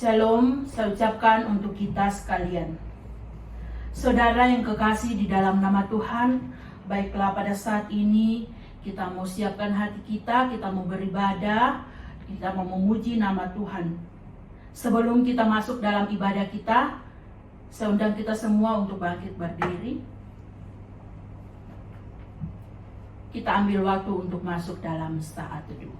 Shalom saya ucapkan untuk kita sekalian. Saudara yang kekasih di dalam nama Tuhan, baiklah pada saat ini kita mau siapkan hati kita mau beribadah, kita mau memuji nama Tuhan. Sebelum kita masuk dalam ibadah kita, saya undang kita semua untuk bangkit berdiri. Kita ambil waktu untuk masuk dalam saat teduh.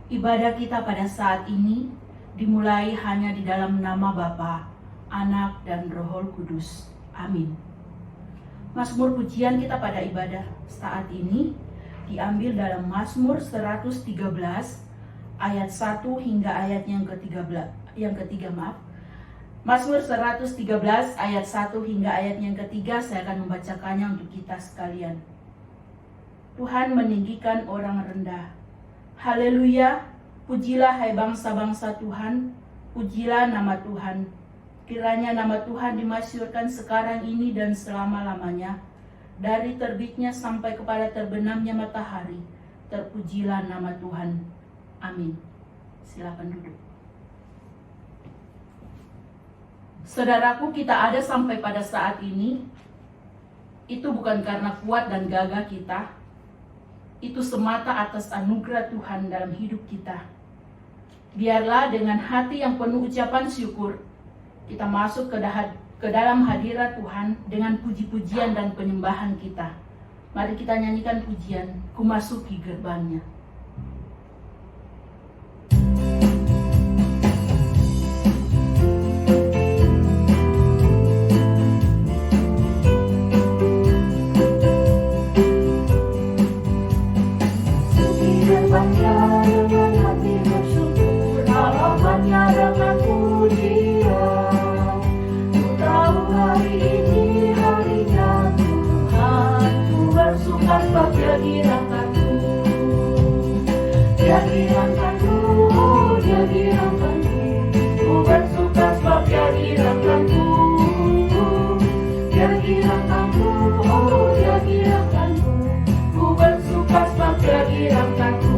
Ibadah kita pada saat ini dimulai hanya di dalam nama Bapa, Anak, dan Roh Kudus. Amin. Mazmur pujian kita pada ibadah saat ini diambil dalam Mazmur 113 ayat 1 hingga ayat yang ketiga. Mazmur 113 ayat 1 hingga ayat yang ketiga, saya akan membacakannya untuk kita sekalian. Tuhan meninggikan orang rendah. Haleluya, pujilah hai bangsa-bangsa Tuhan, pujilah nama Tuhan. Kiranya nama Tuhan dimasyhurkan sekarang ini dan selama-lamanya. Dari terbitnya sampai kepada terbenamnya matahari, terpujilah nama Tuhan. Amin. Silakan duduk. Saudaraku, kita ada sampai pada saat ini, itu bukan karena kuat dan gagah kita, itu semata atas anugerah Tuhan dalam hidup kita. Biarlah dengan hati yang penuh ucapan syukur, kita masuk ke dalam hadirat Tuhan dengan puji-pujian dan penyembahan kita. Mari kita nyanyikan pujian, Ku Masuki Gerbangnya.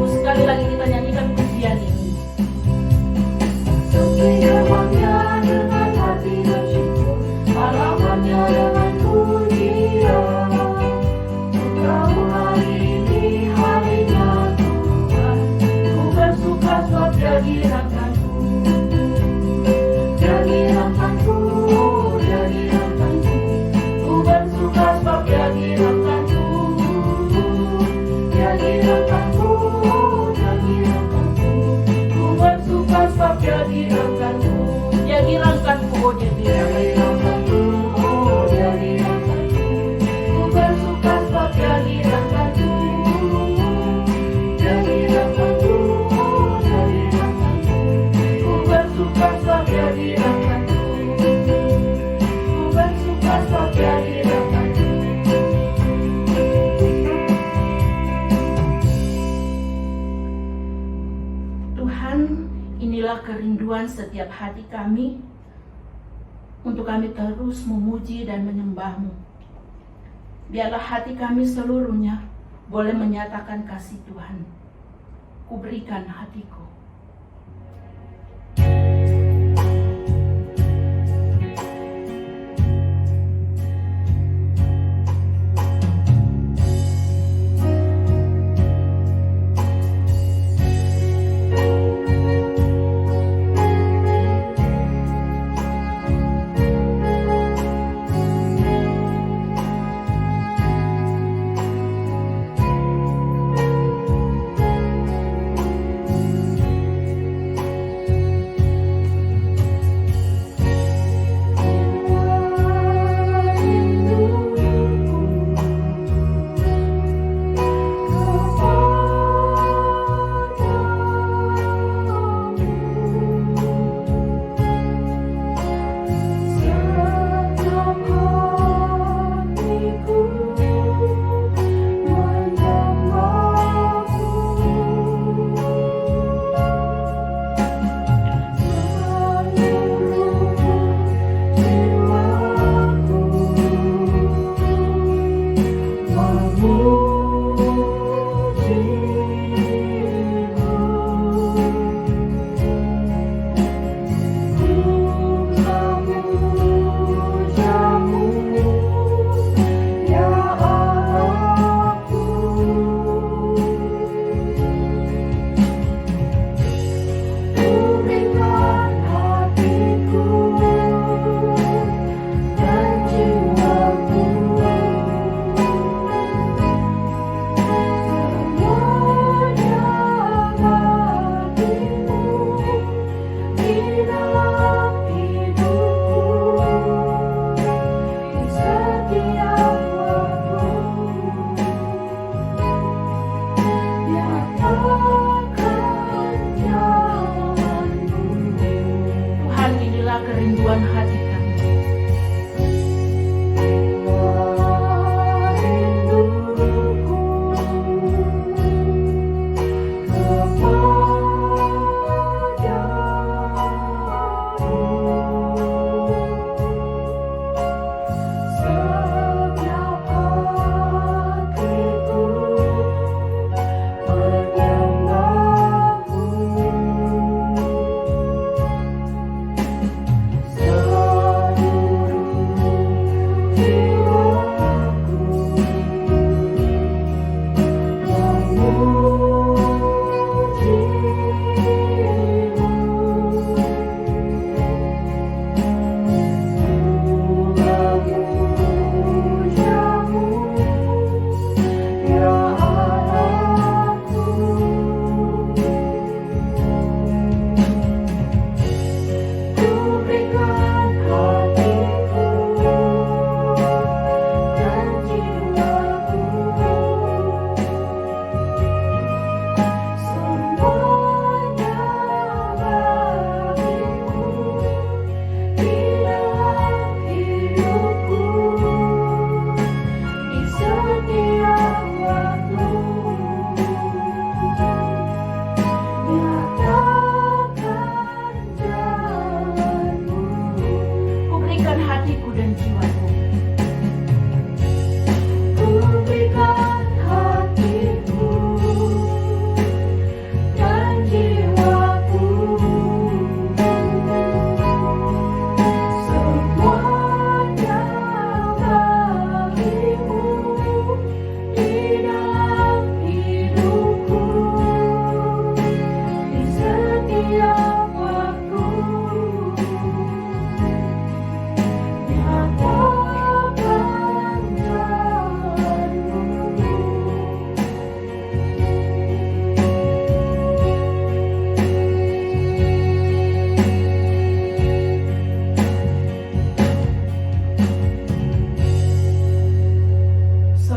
Sekali lagi kita nyanyikan pujian ini. Dengan hati bersyukur, halamannya dengan pujian. Tahu hari ini harinya Tuhan, ku bersuka sebab Dia girakanku. Dia girakanku, Dia girakanku, ku bersuka sebab Dia girakanku. Dia girakanku, Dia girakanku, ku bersuka sebab Dia girakanku. Dia girakanku, oh Dia girakanku, oh Dia girakanku, ku bersuka sebab Dia girakanku. Dia girakanku, oh Dia girakanku, ku bersuka sebab Dia girakanku. Ku bersuka sebab Dia girakanku. Tuhan, inilah kerinduan setiap hati kami untuk kami terus memuji dan menyembah-Mu. Biarlah hati kami seluruhnya boleh menyatakan kasih Tuhan. Kuberikan hatiku.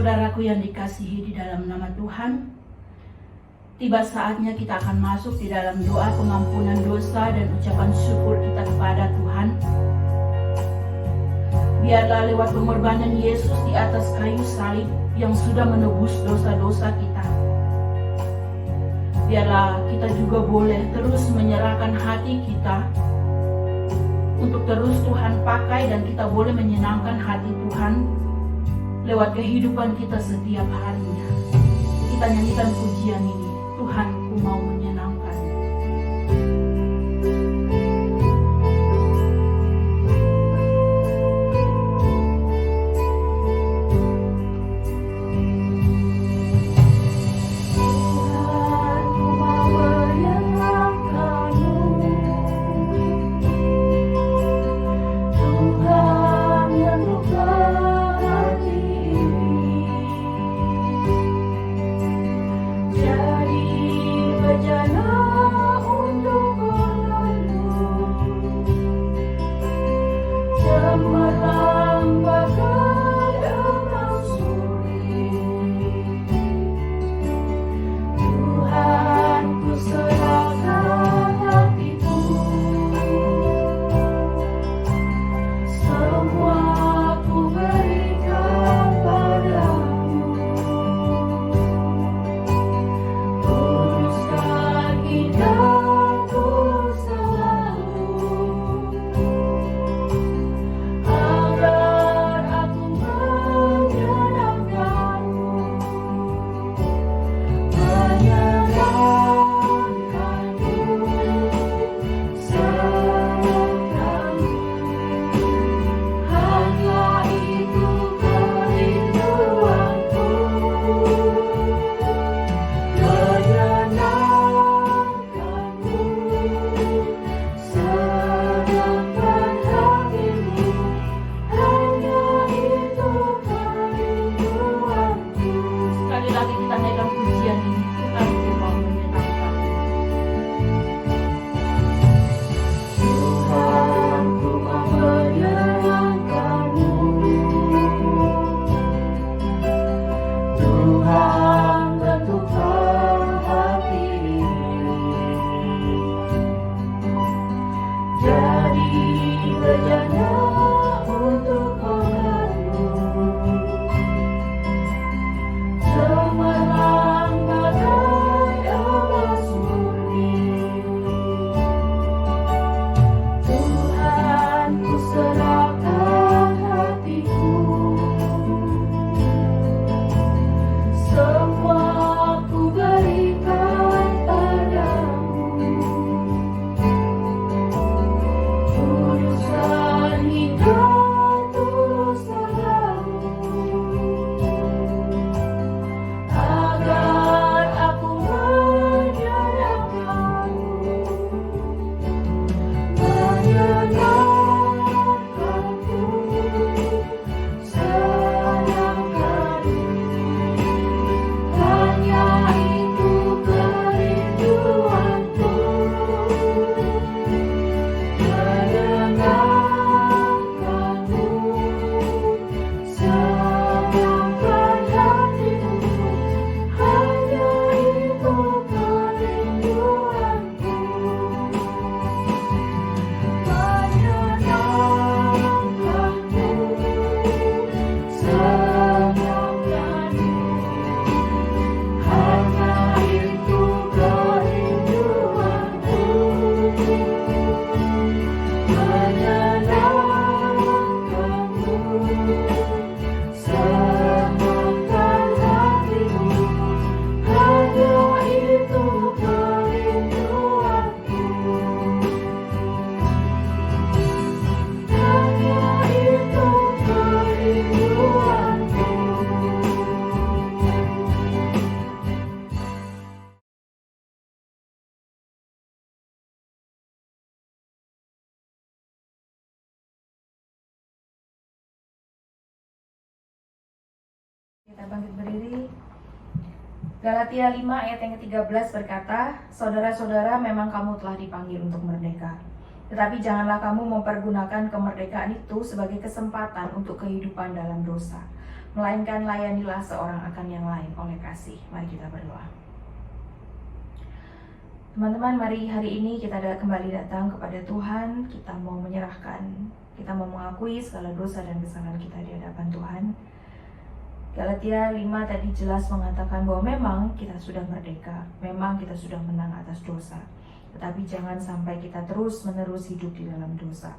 Saudaraku yang dikasihi di dalam nama Tuhan, tiba saatnya kita akan masuk di dalam doa pengampunan dosa dan ucapan syukur kita kepada Tuhan. Biarlah lewat pengorbanan Yesus di atas kayu salib yang sudah menebus dosa-dosa kita, biarlah kita juga boleh terus menyerahkan hati kita untuk terus Tuhan pakai, dan kita boleh menyenangkan hati Tuhan lewat kehidupan kita setiap harinya. Kita nyanyikan pujian ini, Tuhan ku mau menyenangkan. Kita bangkit berdiri. Galatia 5 ayat yang ke-13 berkata, saudara-saudara, memang kamu telah dipanggil untuk merdeka. Tetapi janganlah kamu mempergunakan kemerdekaan itu sebagai kesempatan untuk kehidupan dalam dosa. melainkan layanilah seorang akan yang lain oleh kasih. Mari kita berdoa. Teman-teman, mari hari ini kita kembali datang kepada Tuhan. Kita mau menyerahkan, kita mau mengakui segala dosa dan kesalahan kita di hadapan Tuhan. Galatia 5 tadi jelas mengatakan bahwa memang kita sudah merdeka, memang kita sudah menang atas dosa. Tetapi jangan sampai kita terus-menerus hidup di dalam dosa.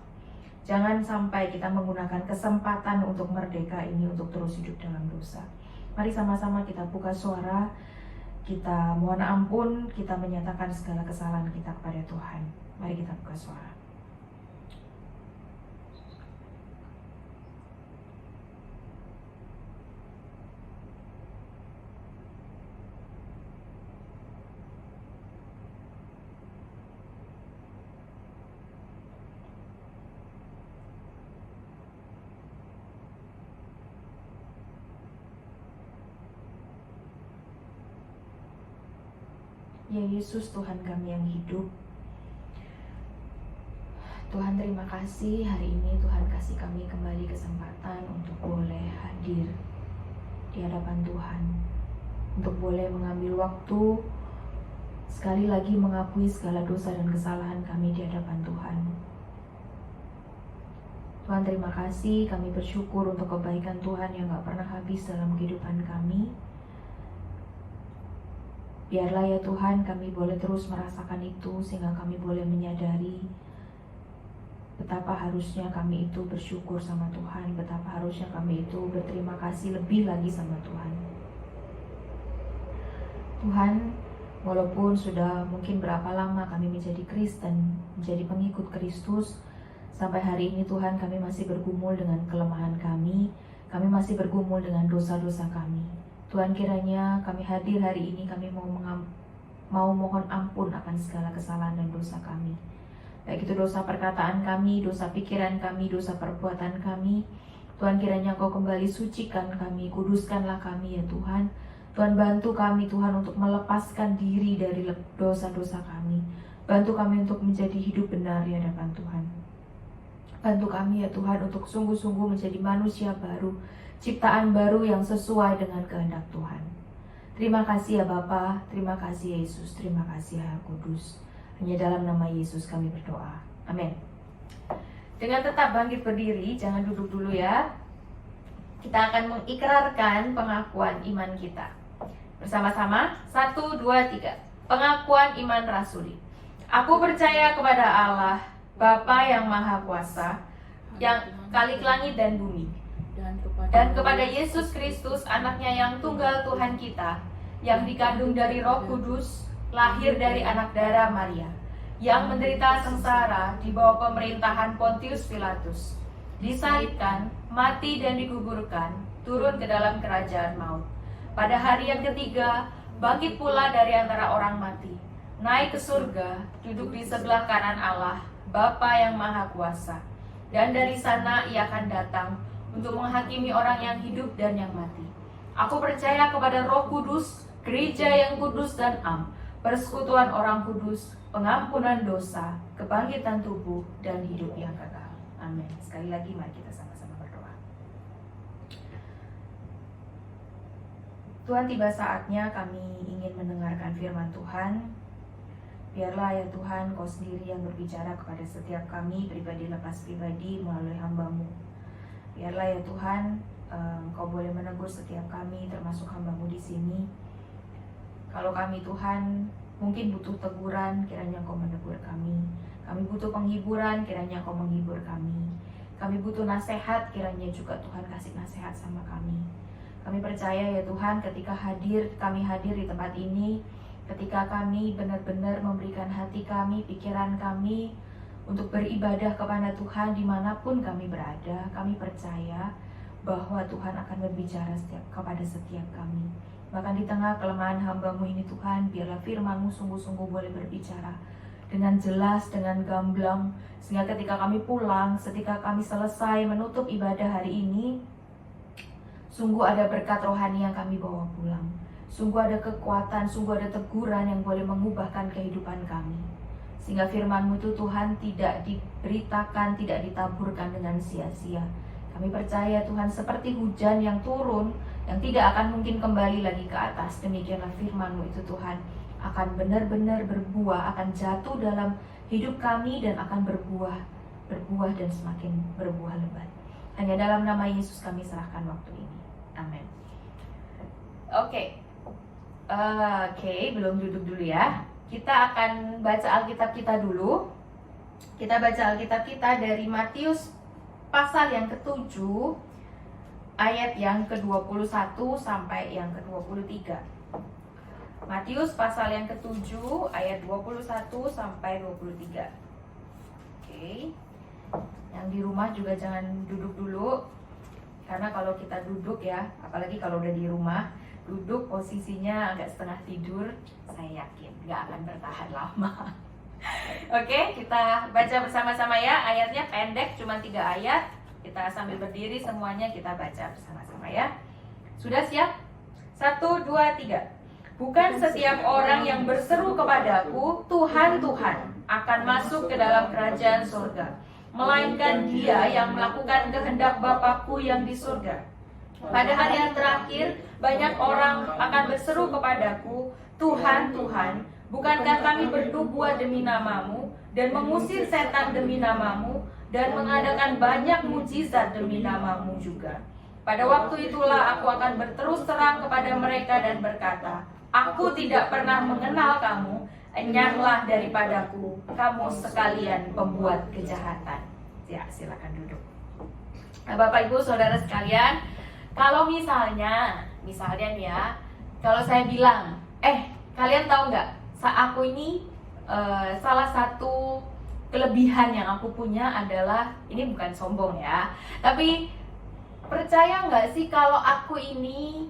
Jangan sampai kita menggunakan kesempatan untuk merdeka ini untuk terus hidup dalam dosa. Mari sama-sama kita buka suara, kita mohon ampun, kita menyatakan segala kesalahan kita kepada Tuhan. Mari kita buka suara. Ya Yesus, Tuhan kami yang hidup, Tuhan terima kasih hari ini Tuhan kasih kami kembali kesempatan untuk boleh hadir di hadapan Tuhan, untuk boleh mengambil waktu sekali lagi mengakui segala dosa dan kesalahan kami di hadapan Tuhan. Tuhan terima kasih, kami bersyukur untuk kebaikan Tuhan yang gak pernah habis dalam kehidupan kami. Biarlah ya Tuhan kami boleh terus merasakan itu, sehingga kami boleh menyadari betapa harusnya kami itu bersyukur sama Tuhan, betapa harusnya kami itu berterima kasih lebih lagi sama Tuhan. Tuhan, walaupun sudah mungkin berapa lama kami menjadi Kristen, menjadi pengikut Kristus, sampai hari ini Tuhan kami masih bergumul dengan kelemahan kami masih bergumul dengan dosa-dosa kami. Tuhan, kiranya kami hadir hari ini, kami mau mohon ampun akan segala kesalahan dan dosa kami. Baik itu dosa perkataan kami, dosa pikiran kami, dosa perbuatan kami. Tuhan, kiranya Engkau kembali sucikan kami, kuduskanlah kami ya Tuhan. Tuhan, bantu kami Tuhan untuk melepaskan diri dari dosa-dosa kami. Bantu kami untuk menjadi hidup benar di hadapan Tuhan. Bantu kami ya Tuhan untuk sungguh-sungguh menjadi manusia baru, ciptaan baru yang sesuai dengan kehendak Tuhan. Terima kasih ya Bapa, terima kasih Yesus, terima kasih ya Kudus. Hanya dalam nama Yesus kami berdoa. Amin. Dengan tetap bangkit berdiri, jangan duduk dulu ya. Kita akan mengikrarkan pengakuan iman kita. Bersama-sama, 1, 2, 3. Pengakuan iman rasuli. Aku percaya kepada Allah, Bapa yang Maha Kuasa, yang Khalik langit dan bumi, dan kepada Yesus Kristus, anaknya yang tunggal Tuhan kita, yang dikandung dari Roh Kudus, lahir dari anak darah Maria, yang menderita sengsara di bawah pemerintahan Pontius Pilatus, disalibkan, mati dan dikuburkan, turun ke dalam kerajaan maut. Pada hari yang ketiga, bangkit pula dari antara orang mati, naik ke surga, duduk di sebelah kanan Allah, Bapa yang Maha Kuasa. Dan dari sana ia akan datang untuk menghakimi orang yang hidup dan yang mati. Aku percaya kepada Roh Kudus, gereja yang kudus dan am, persekutuan orang kudus, pengampunan dosa, kebangkitan tubuh, dan hidup yang kekal. Amin. Sekali lagi mari kita sama-sama berdoa. Tuhan, tiba saatnya kami ingin mendengarkan firman Tuhan. Biarlah ya Tuhan, Kau sendiri yang berbicara kepada setiap kami, pribadi lepas pribadi, melalui hamba-Mu. Biarlah ya Tuhan, Engkau boleh menegur setiap kami, termasuk hamba-Mu di sini. Kalau kami Tuhan mungkin butuh teguran, kiranya Engkau menegur kami. Kami butuh penghiburan, kiranya Engkau menghibur kami. Kami butuh nasihat, kiranya juga Tuhan kasih nasihat sama kami. Kami percaya ya Tuhan, ketika kami hadir di tempat ini, ketika kami benar-benar memberikan hati kami, pikiran kami untuk beribadah kepada Tuhan dimanapun kami berada, kami percaya bahwa Tuhan akan berbicara kepada setiap kami. Bahkan di tengah kelemahan hamba-Mu ini Tuhan, biarlah firman-Mu sungguh-sungguh boleh berbicara dengan jelas, dengan gamblang, sehingga ketika kami pulang, ketika kami selesai menutup ibadah hari ini, sungguh ada berkat rohani yang kami bawa pulang. Sungguh ada kekuatan, sungguh ada teguran yang boleh mengubahkan kehidupan kami. Sehingga firman-Mu itu Tuhan tidak diberitakan, tidak ditaburkan dengan sia-sia. Kami percaya Tuhan seperti hujan yang turun, yang tidak akan mungkin kembali lagi ke atas. Demikianlah firman-Mu itu Tuhan, akan benar-benar berbuah, akan jatuh dalam hidup kami dan akan berbuah dan semakin berbuah lebat. Hanya dalam nama Yesus kami serahkan waktu ini. Amin. Oke, belum duduk dulu ya. Kita akan baca Alkitab kita dulu. Kita baca Alkitab kita dari Matius pasal yang ke-7 ayat yang ke-21 sampai yang ke-23. Matius pasal yang ke-7 ayat 21 sampai 23. Oke. Yang di rumah juga jangan duduk dulu, karena kalau kita duduk ya, apalagi kalau udah di rumah, duduk posisinya agak setengah tidur, saya yakin gak akan bertahan lama. Oke, kita baca bersama-sama ya. Ayatnya pendek, cuma 3 ayat. Kita sambil berdiri semuanya kita baca bersama-sama ya. Sudah siap? 1, 2, 3. Bukan setiap orang yang berseru kepadaku, Tuhan, Tuhan, akan masuk ke dalam kerajaan surga, melainkan dia yang melakukan kehendak Bapa-Ku yang di surga. Pada hari yang terakhir, banyak orang akan berseru kepadaku, Tuhan, Tuhan, bukankah kami bernubuat demi namamu, dan mengusir setan demi namamu, dan mengadakan banyak mujizat demi namamu juga. Pada waktu itulah aku akan berterus terang kepada mereka dan berkata, aku tidak pernah mengenal kamu, enyahlah daripadaku, kamu sekalian pembuat kejahatan. Ya, silakan duduk. Nah, Bapak Ibu Saudara sekalian, kalau misalnya nih ya, kalau saya bilang, kalian tahu nggak, aku ini salah satu kelebihan yang aku punya adalah, ini bukan sombong ya, tapi percaya nggak sih kalau aku ini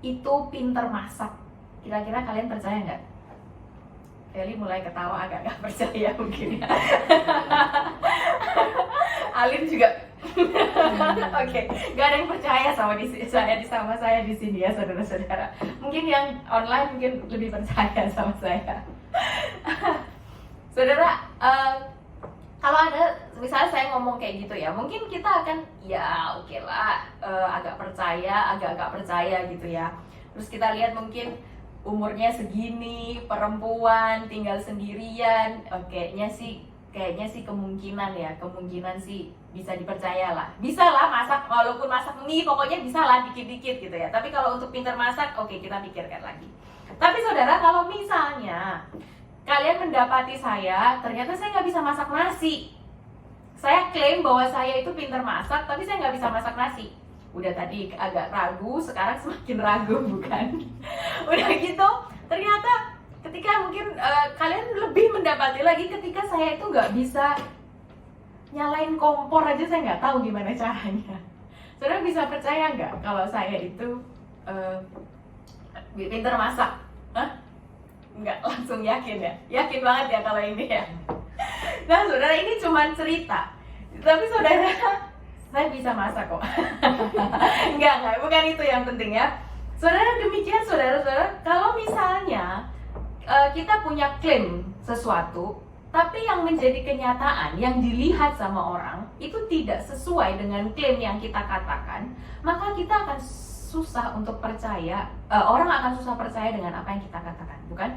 itu pinter masak? Kira-kira kalian percaya nggak? Feli mulai ketawa, agak nggak percaya mungkin ya. Alin juga. Oke, nggak ada yang percaya sama saya di sini ya, saudara-saudara. Mungkin yang online mungkin lebih percaya sama saya. Saudara, kalau ada misalnya saya ngomong kayak gitu ya, mungkin kita akan ya oke lah, agak percaya, agak nggak percaya gitu ya. Terus kita lihat mungkin umurnya segini, perempuan, tinggal sendirian, kayaknya sih kemungkinan sih bisa dipercaya lah. Bisa lah masak, walaupun masak mie, pokoknya bisa lah dikit-dikit gitu ya. Tapi kalau untuk pintar masak, oke, kita pikirkan lagi. Tapi saudara, kalau misalnya kalian mendapati saya, ternyata saya nggak bisa masak nasi. Saya klaim bahwa saya itu pintar masak, tapi saya nggak bisa masak nasi. Udah tadi agak ragu, sekarang semakin ragu, bukan? Udah gitu, ternyata ketika mungkin kalian lebih mendapati lagi ketika saya itu nggak bisa nyalain kompor aja, saya nggak tahu gimana caranya. Saudara bisa percaya nggak kalau saya itu pintar masak? Nggak langsung yakin ya? Yakin banget ya kalau ini ya? Nah saudara, ini cuma cerita, tapi saudara, saya bisa masak kok. Enggak, bukan itu yang penting ya. Saudara, demikian saudara-saudara, kalau misalnya kita punya klaim sesuatu, tapi yang menjadi kenyataan, yang dilihat sama orang, itu tidak sesuai dengan klaim yang kita katakan, maka kita akan susah untuk percaya, orang akan susah percaya dengan apa yang kita katakan, bukan?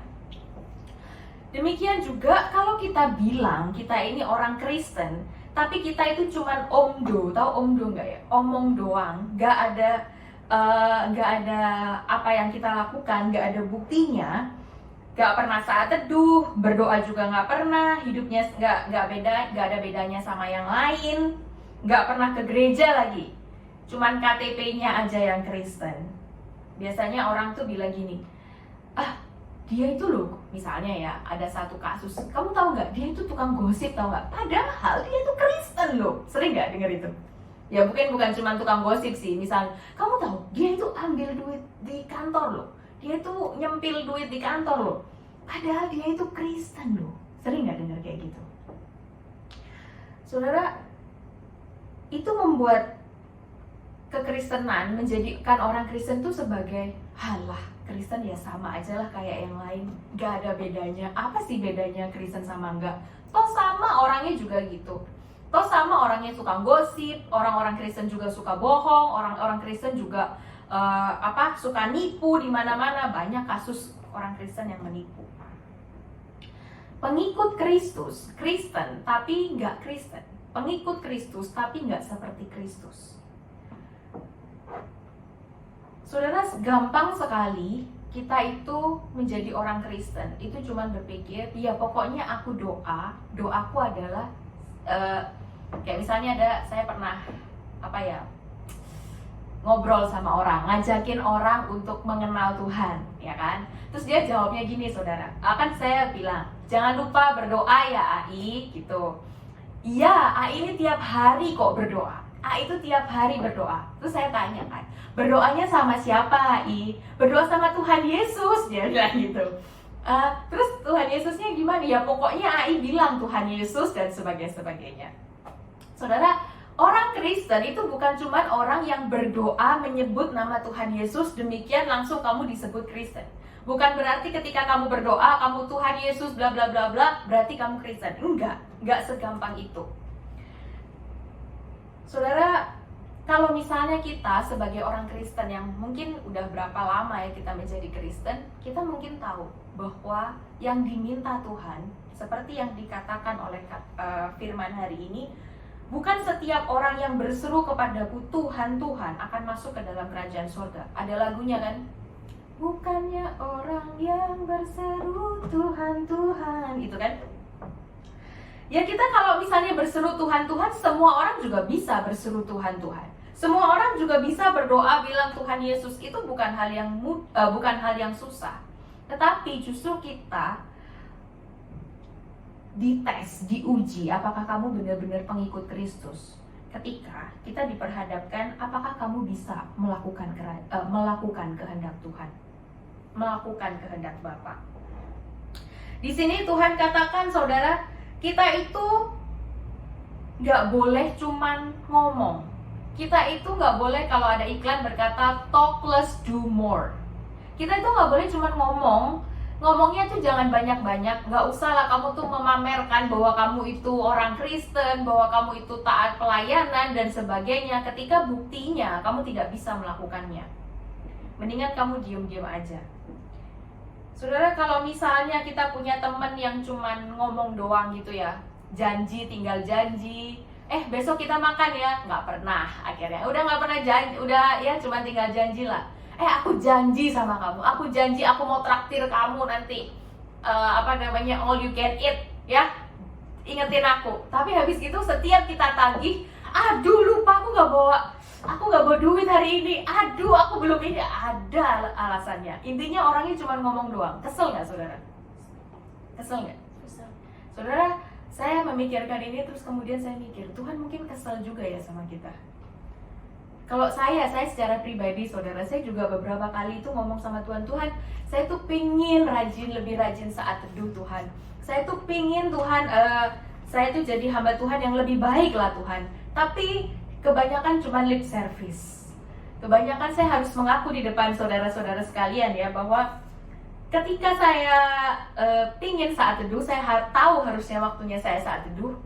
Demikian juga kalau kita bilang kita ini orang Kristen, tapi kita itu cuman omdo, tahu omdo nggak ya? Omong doang, nggak ada apa yang kita lakukan, nggak ada buktinya, nggak pernah saat teduh, berdoa juga nggak pernah, hidupnya nggak ada bedanya sama yang lain, nggak pernah ke gereja lagi, cuman KTP-nya aja yang Kristen. Biasanya orang tuh bilang gini, dia itu loh, misalnya ya, ada satu kasus, kamu tahu nggak, dia itu tukang gosip, tahu nggak? Padahal dia itu Kristen loh. Sering nggak dengar itu? Ya mungkin bukan cuma tukang gosip sih. Misal, kamu tahu, dia itu ambil duit di kantor loh, dia itu nyempil duit di kantor loh, padahal dia itu Kristen loh. Sering nggak dengar kayak gitu? Saudara, itu membuat kekristenan, menjadikan orang Kristen tuh sebagai halah, Kristen ya sama aja lah kayak yang lain, gak ada bedanya. Apa sih bedanya Kristen sama enggak? Toh sama, orangnya juga gitu. Toh sama orangnya suka gosip, orang-orang Kristen juga suka bohong, orang-orang Kristen juga suka nipu di mana-mana. Banyak kasus orang Kristen yang menipu. Pengikut Kristus, Kristen tapi nggak Kristen. Pengikut Kristus tapi nggak seperti Kristus. Saudara, gampang sekali kita itu menjadi orang Kristen. Itu cuma berpikir, ya pokoknya aku doaku adalah kayak misalnya saya pernah ngobrol sama orang, ngajakin orang untuk mengenal Tuhan, ya kan? Terus dia jawabnya gini, saudara. Kan saya bilang, jangan lupa berdoa ya Ai, gitu. Iya, Ai ini tiap hari kok berdoa. Ai itu tiap hari berdoa. Terus saya tanya kan, berdoanya sama siapa Ai? Berdoa sama Tuhan Yesus, dia bilang gitu. Terus Tuhan Yesusnya gimana? Ya pokoknya Ai bilang Tuhan Yesus dan sebagainya. Saudara, orang Kristen itu bukan cuma orang yang berdoa menyebut nama Tuhan Yesus, demikian langsung kamu disebut Kristen. Bukan berarti ketika kamu berdoa, kamu Tuhan Yesus bla bla bla bla, berarti kamu Kristen. Enggak segampang itu. Saudara, kalau misalnya kita sebagai orang Kristen yang mungkin udah berapa lama ya kita menjadi Kristen, kita mungkin tahu bahwa yang diminta Tuhan, seperti yang dikatakan oleh firman hari ini, bukan setiap orang yang berseru kepadaku Tuhan, Tuhan akan masuk ke dalam kerajaan surga. Ada lagunya kan? Bukannya orang yang berseru Tuhan, Tuhan, itu kan? Ya kita kalau misalnya berseru Tuhan, Tuhan, semua orang juga bisa berseru Tuhan, Tuhan. Semua orang juga bisa berdoa bilang Tuhan Yesus. Itu bukan hal yang susah. Tetapi justru kita dites, diuji apakah kamu benar-benar pengikut Kristus. Ketika kita diperhadapkan apakah kamu bisa melakukan kehendak Tuhan, melakukan kehendak Bapa. Di sini Tuhan katakan, saudara, kita itu nggak boleh cuman ngomong. Kita itu nggak boleh kalau ada iklan berkata talk less do more. Kita itu nggak boleh cuman ngomongnya tuh jangan banyak-banyak. Nggak usah lah kamu tuh memamerkan bahwa kamu itu orang Kristen, bahwa kamu itu taat pelayanan dan sebagainya, ketika buktinya kamu tidak bisa melakukannya. Mendingan kamu diam-diam aja. Saudara, kalau misalnya kita punya teman yang cuman ngomong doang gitu ya, janji tinggal janji, besok kita makan ya, nggak pernah, akhirnya udah nggak pernah janji, udah ya cuman tinggal janji lah. Aku janji sama kamu, aku janji aku mau traktir kamu nanti all you can eat ya, ingetin aku. Tapi habis itu setiap kita tagih, aduh lupa aku nggak bawa duit hari ini, aduh aku belum ini, ada alasannya. Intinya orangnya cuma ngomong doang. Kesel nggak saudara? Kesel nggak? Kesel. Saudara, saya memikirkan ini terus kemudian saya mikir, Tuhan mungkin kesel juga ya sama kita. Kalau saya secara pribadi, saudara, saya juga beberapa kali itu ngomong sama Tuhan, Tuhan, saya tuh pingin lebih rajin saat teduh Tuhan. Saya tuh pingin Tuhan, saya tuh jadi hamba Tuhan yang lebih baik lah Tuhan. Tapi kebanyakan cuma lip service. Kebanyakan saya harus mengaku di depan saudara-saudara sekalian ya, bahwa ketika saya pingin saat teduh, saya tahu harusnya waktunya saya saat teduh,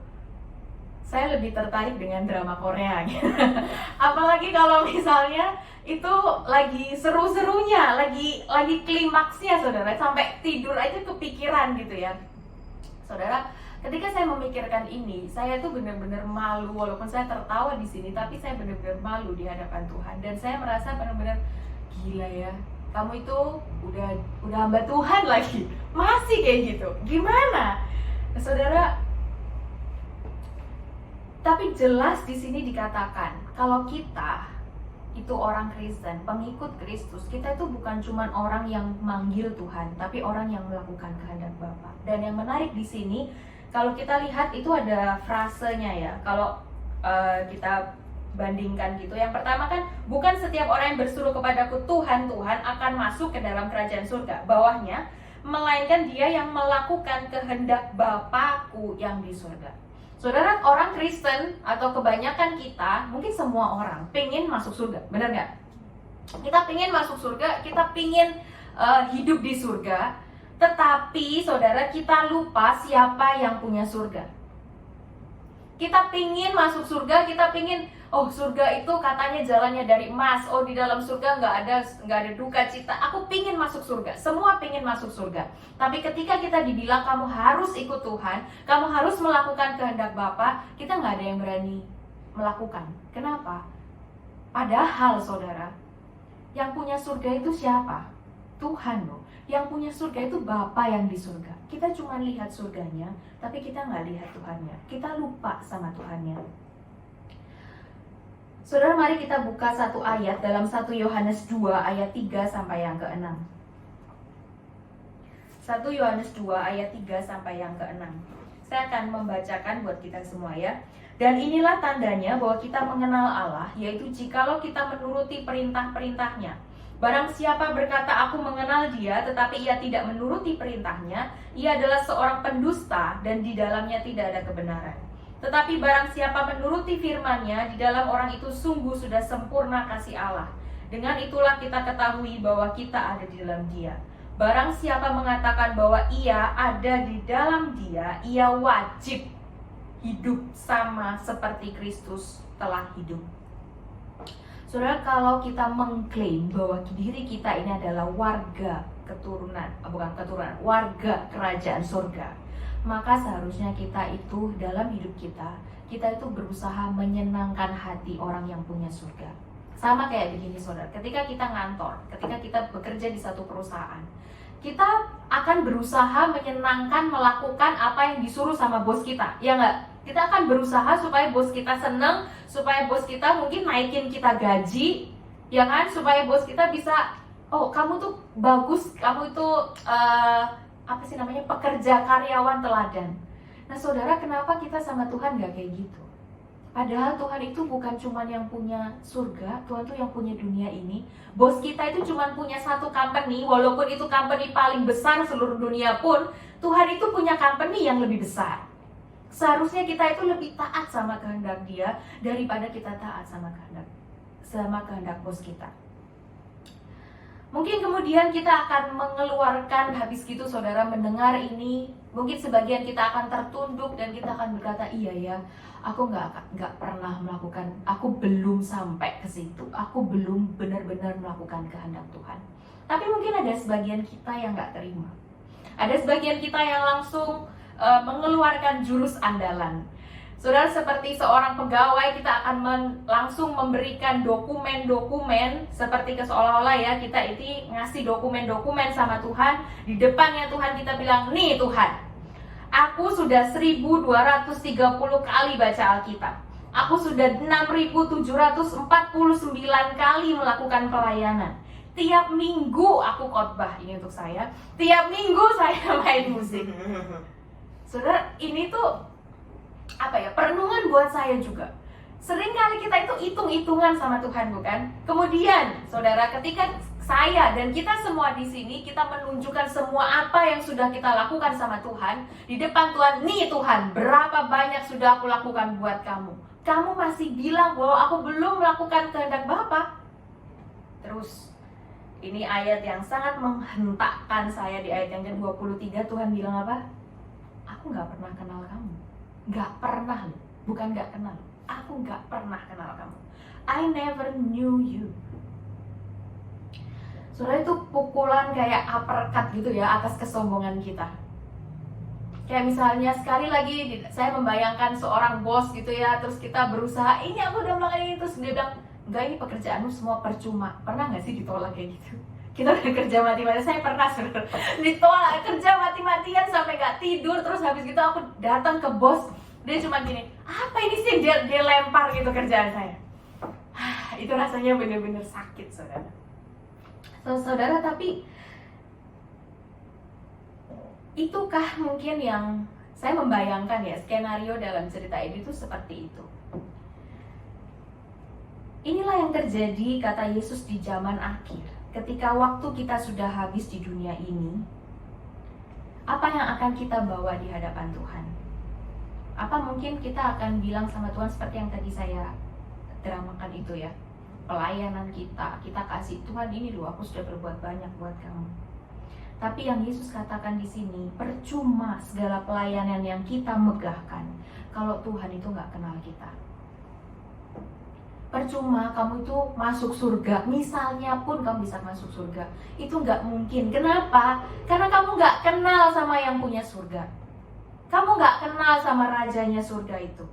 saya lebih tertarik dengan drama Korea gitu. Apalagi kalau misalnya itu lagi seru-serunya, lagi klimaksnya saudara, sampai tidur aja kepikiran gitu ya. Saudara, ketika saya memikirkan ini, saya tuh benar-benar malu. Walaupun saya tertawa di sini, tapi saya benar-benar malu di hadapan Tuhan. Dan saya merasa benar-benar gila ya, kamu itu udah hamba Tuhan lagi, masih kayak gitu. Gimana, saudara? Tapi jelas di sini dikatakan kalau kita itu orang Kristen, pengikut Kristus, kita itu bukan cuma orang yang manggil Tuhan, tapi orang yang melakukan kehendak Bapa. Dan yang menarik di sini, kalau kita lihat itu ada frasenya ya. Kalau kita bandingkan gitu, yang pertama kan, bukan setiap orang yang berseru kepadaku Tuhan, Tuhan akan masuk ke dalam kerajaan surga. Bawahnya, melainkan dia yang melakukan kehendak Bapakku yang di surga. Saudara, orang Kristen atau kebanyakan kita, mungkin semua orang pengen masuk surga, benar nggak? Kita pengen masuk surga, kita pengen hidup di surga. Tetapi saudara, kita lupa siapa yang punya surga. Kita pingin masuk surga, kita pingin, oh surga itu katanya jalannya dari emas, oh di dalam surga nggak ada duka cita. Aku pingin masuk surga, semua pingin masuk surga. Tapi ketika kita dibilang kamu harus ikut Tuhan, kamu harus melakukan kehendak Bapa, kita nggak ada yang berani melakukan. Kenapa? Padahal saudara, yang punya surga itu siapa? Tuhan loh. Yang punya surga itu Bapa yang di surga. Kita cuma lihat surganya, tapi kita nggak lihat Tuhannya. Kita lupa sama Tuhannya. Saudara, mari kita buka satu ayat dalam 1 Yohanes 2 ayat 3 sampai yang ke-6. 1 Yohanes 2 ayat 3 sampai yang ke-6. Saya akan membacakan buat kita semua ya. Dan inilah tandanya bahwa kita mengenal Allah, yaitu jikalau kita menuruti perintah-perintahnya. Barang siapa berkata aku mengenal dia, tetapi ia tidak menuruti perintahnya, ia adalah seorang pendusta dan di dalamnya tidak ada kebenaran. Tetapi barang siapa menuruti firman-Nya, di dalam orang itu sungguh sudah sempurna kasih Allah. Dengan itulah kita ketahui bahwa kita ada di dalam Dia. Barang siapa mengatakan bahwa ia ada di dalam Dia, ia wajib hidup sama seperti Kristus telah hidup. Saudara, kalau kita mengklaim bahwa diri kita ini adalah warga warga kerajaan surga, maka seharusnya kita itu dalam hidup kita itu berusaha menyenangkan hati orang yang punya surga. Sama kayak begini saudara, ketika kita ngantor, ketika kita bekerja di satu perusahaan, kita akan berusaha menyenangkan, melakukan apa yang disuruh sama bos kita, ya nggak? Kita akan berusaha supaya bos kita seneng, supaya bos kita mungkin naikin kita gaji, ya kan? Supaya bos kita bisa, oh kamu tuh bagus, kamu itu pekerja karyawan teladan. Nah saudara, kenapa kita sama Tuhan gak kayak gitu? Padahal Tuhan itu bukan cuma yang punya surga, Tuhan tuh yang punya dunia ini. Bos kita itu cuma punya satu company, walaupun itu company paling besar seluruh dunia pun, Tuhan itu punya company yang lebih besar. Seharusnya kita itu lebih taat sama kehendak Dia daripada kita taat sama kehendak bos kita. Mungkin kemudian kita akan mengeluarkan, habis gitu saudara mendengar ini, mungkin sebagian kita akan tertunduk dan kita akan berkata, iya ya, aku nggak pernah melakukan, aku belum sampai ke situ, aku belum benar-benar melakukan kehendak Tuhan. Tapi mungkin ada sebagian kita yang nggak terima, ada sebagian kita yang langsung mengeluarkan jurus andalan. Saudara, seperti seorang pegawai, kita akan langsung memberikan dokumen-dokumen, seperti seolah-olah ya kita ini ngasih dokumen-dokumen sama Tuhan. Di depannya Tuhan kita bilang, nih Tuhan, aku sudah 1230 kali baca Alkitab, aku sudah 6749 kali melakukan pelayanan, tiap minggu aku khotbah, ini untuk saya, tiap minggu saya main musik. Saudara, ini tuh perenungan buat saya juga. Seringkali kita itu hitung-hitungan sama Tuhan, bukan? Kemudian, saudara, ketika saya dan kita semua di sini, kita menunjukkan semua apa yang sudah kita lakukan sama Tuhan di depan Tuhan. Nih Tuhan, berapa banyak sudah aku lakukan buat kamu. Kamu masih bilang bahwa aku belum melakukan kehendak Bapa. Terus, ini ayat yang sangat menghentakkan saya di ayat yang ke-23. Tuhan bilang apa? Aku gak pernah kenal kamu. Gak pernah, bukan gak kenal. Aku gak pernah kenal kamu. I never knew you. Saudara, itu pukulan kayak uppercut gitu ya atas kesombongan kita. Kayak misalnya sekali lagi saya membayangkan seorang bos gitu ya, terus kita berusaha, ini aku udah melakukan ini, terus dia bilang, enggak, ini pekerjaanmu semua percuma. Pernah gak sih ditolak kayak gitu? Kita udah kerja mati-matian, saya pernah saudara, ditolak, kerja mati-matian sampai gak tidur. Terus habis gitu aku datang ke bos, dia cuma gini, apa ini sih yang dia lempar gitu kerjaan saya. Itu rasanya bener-bener sakit saudara. Saudara, tapi itukah mungkin yang saya membayangkan ya, skenario dalam cerita ini tuh seperti itu. Inilah yang terjadi, kata Yesus, di zaman akhir. Ketika waktu kita sudah habis di dunia ini, apa yang akan kita bawa di hadapan Tuhan? Apa mungkin kita akan bilang sama Tuhan seperti yang tadi saya dramakan itu ya, pelayanan kita kasih Tuhan, ini loh aku sudah berbuat banyak buat kamu. Tapi yang Yesus katakan di sini, percuma segala pelayanan yang kita megahkan kalau Tuhan itu nggak kenal kita. Percuma kamu itu masuk surga, misalnya pun kamu bisa masuk surga, itu nggak mungkin. Kenapa? Karena kamu nggak kenal sama yang punya surga. Kamu nggak kenal sama rajanya surga itu.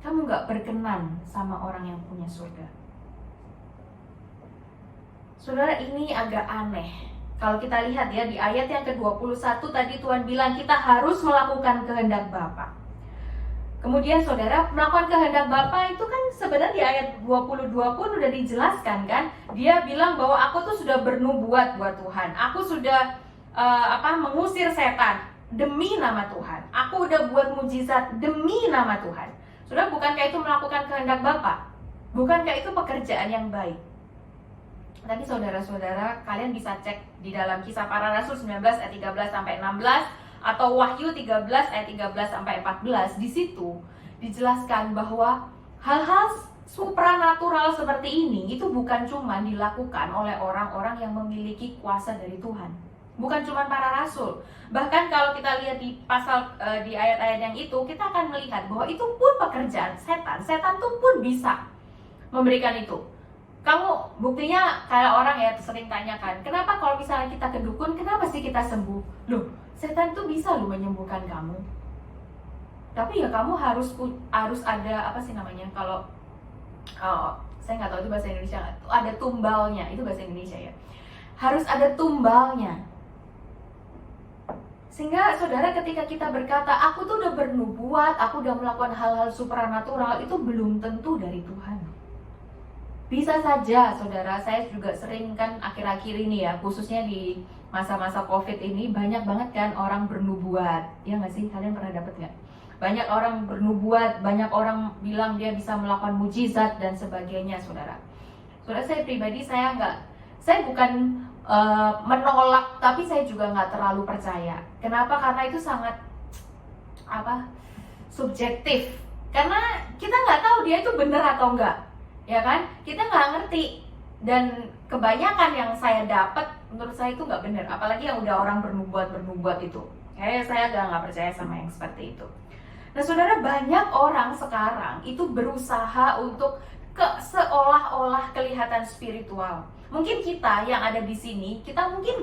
Kamu nggak berkenan sama orang yang punya surga. Saudara, ini agak aneh. Kalau kita lihat ya di ayat yang ke-21 tadi Tuhan bilang kita harus melakukan kehendak Bapa. Kemudian saudara, melakukan kehendak Bapa itu kan sebenarnya di ayat 22 pun udah dijelaskan kan. Dia bilang bahwa aku tuh sudah bernubuat buat Tuhan. Aku sudah mengusir setan demi nama Tuhan. Aku udah buat mujizat demi nama Tuhan. Saudara, bukankah itu melakukan kehendak Bapa? Bukankah itu pekerjaan yang baik? Tadi saudara-saudara, kalian bisa cek di dalam Kisah Para Rasul 19 ayat 13 sampai 16 atau Wahyu 13 ayat 13 sampai 14. Di situ dijelaskan bahwa hal-hal supranatural seperti ini itu bukan cuma dilakukan oleh orang-orang yang memiliki kuasa dari Tuhan. Bukan cuma para rasul. Bahkan kalau kita lihat di pasal di ayat-ayat yang itu, kita akan melihat bahwa itu pun pekerjaan setan. Setan tuh pun bisa memberikan itu. Kamu buktinya kayak orang ya sering tanyakan, kenapa kalau misalnya kita ke dukun, kenapa sih kita sembuh? Loh, setan tuh bisa loh menyembuhkan kamu. Tapi ya kamu harus ada apa sih namanya? Kalau saya nggak tahu itu bahasa Indonesia, ada tumbalnya, itu bahasa Indonesia ya. Harus ada tumbalnya. Sehingga saudara, ketika kita berkata, aku tuh udah bernubuat, aku udah melakukan hal-hal supranatural, itu belum tentu dari Tuhan. Bisa saja saudara, saya juga sering kan akhir-akhir ini ya, khususnya di masa-masa COVID ini, banyak banget kan orang bernubuat. Ya nggak sih, kalian pernah dapet nggak? Banyak orang bernubuat, banyak orang bilang dia bisa melakukan mujizat dan sebagainya, saudara. Saudara, saya pribadi saya bukan menolak, tapi saya juga nggak terlalu percaya. Kenapa? Karena itu sangat subjektif. Karena kita nggak tahu dia itu benar atau enggak. Ya kan, kita nggak ngerti. Dan kebanyakan yang saya dapat, menurut saya itu nggak benar. Apalagi yang udah orang bernubuat itu, saya nggak percaya sama yang seperti itu. Nah saudara, banyak orang sekarang itu berusaha untuk seolah-olah kelihatan spiritual. Mungkin kita yang ada di sini, kita mungkin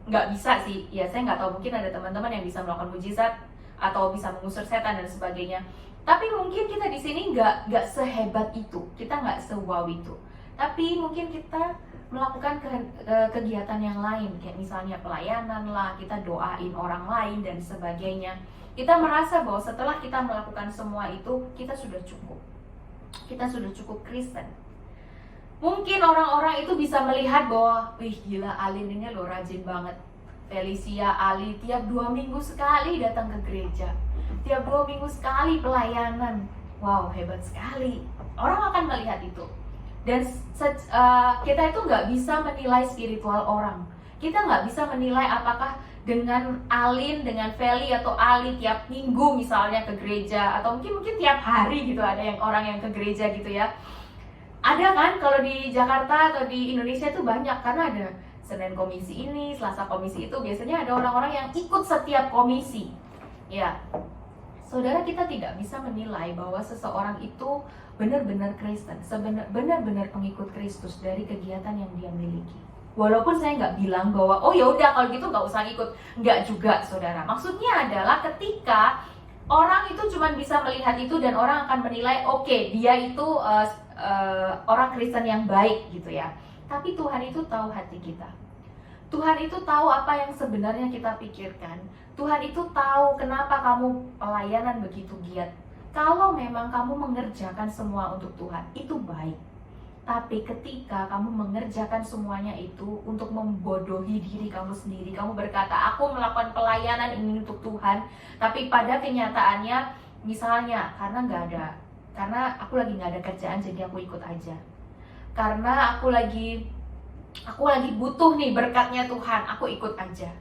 nggak bisa sih. Ya saya nggak tahu, mungkin ada teman-teman yang bisa melakukan mujizat atau bisa mengusir setan dan sebagainya. Tapi mungkin kita di sini nggak sehebat itu, kita nggak se-wow itu. Tapi mungkin kita melakukan kegiatan yang lain, kayak misalnya pelayanan lah, kita doain orang lain dan sebagainya. Kita merasa bahwa setelah kita melakukan semua itu, kita sudah cukup. Kita sudah cukup Kristen. Mungkin orang-orang itu bisa melihat bahwa, wih gila, Alin ini loh rajin banget. Felicia, Ali tiap 2 minggu sekali datang ke gereja. Tiap 2 minggu sekali pelayanan. Wow, hebat sekali. Orang akan melihat itu. Dan kita itu nggak bisa menilai spiritual orang. Kita nggak bisa menilai apakah dengan Alin, dengan Feli atau Ali tiap minggu misalnya ke gereja, atau mungkin tiap hari gitu, ada yang orang yang ke gereja gitu ya. Ada kan kalau di Jakarta atau di Indonesia itu banyak, karena ada Senin komisi ini, Selasa komisi itu, biasanya ada orang-orang yang ikut setiap komisi. Ya, saudara, kita tidak bisa menilai bahwa seseorang itu benar-benar Kristen, benar-benar pengikut Kristus dari kegiatan yang dia miliki. Walaupun saya nggak bilang bahwa oh ya udah kalau gitu nggak usah ikut, nggak juga saudara. Maksudnya adalah ketika orang itu cuma bisa melihat itu dan orang akan menilai oke, dia itu orang Kristen yang baik gitu ya. Tapi Tuhan itu tahu hati kita. Tuhan itu tahu apa yang sebenarnya kita pikirkan. Tuhan itu tahu kenapa kamu pelayanan begitu giat. Kalau memang kamu mengerjakan semua untuk Tuhan, itu baik. Tapi ketika kamu mengerjakan semuanya itu untuk membodohi diri kamu sendiri, kamu berkata, aku melakukan pelayanan ini untuk Tuhan, tapi pada kenyataannya, misalnya karena aku lagi nggak ada kerjaan, jadi aku ikut aja. Karena aku lagi butuh nih berkatnya Tuhan, aku ikut aja.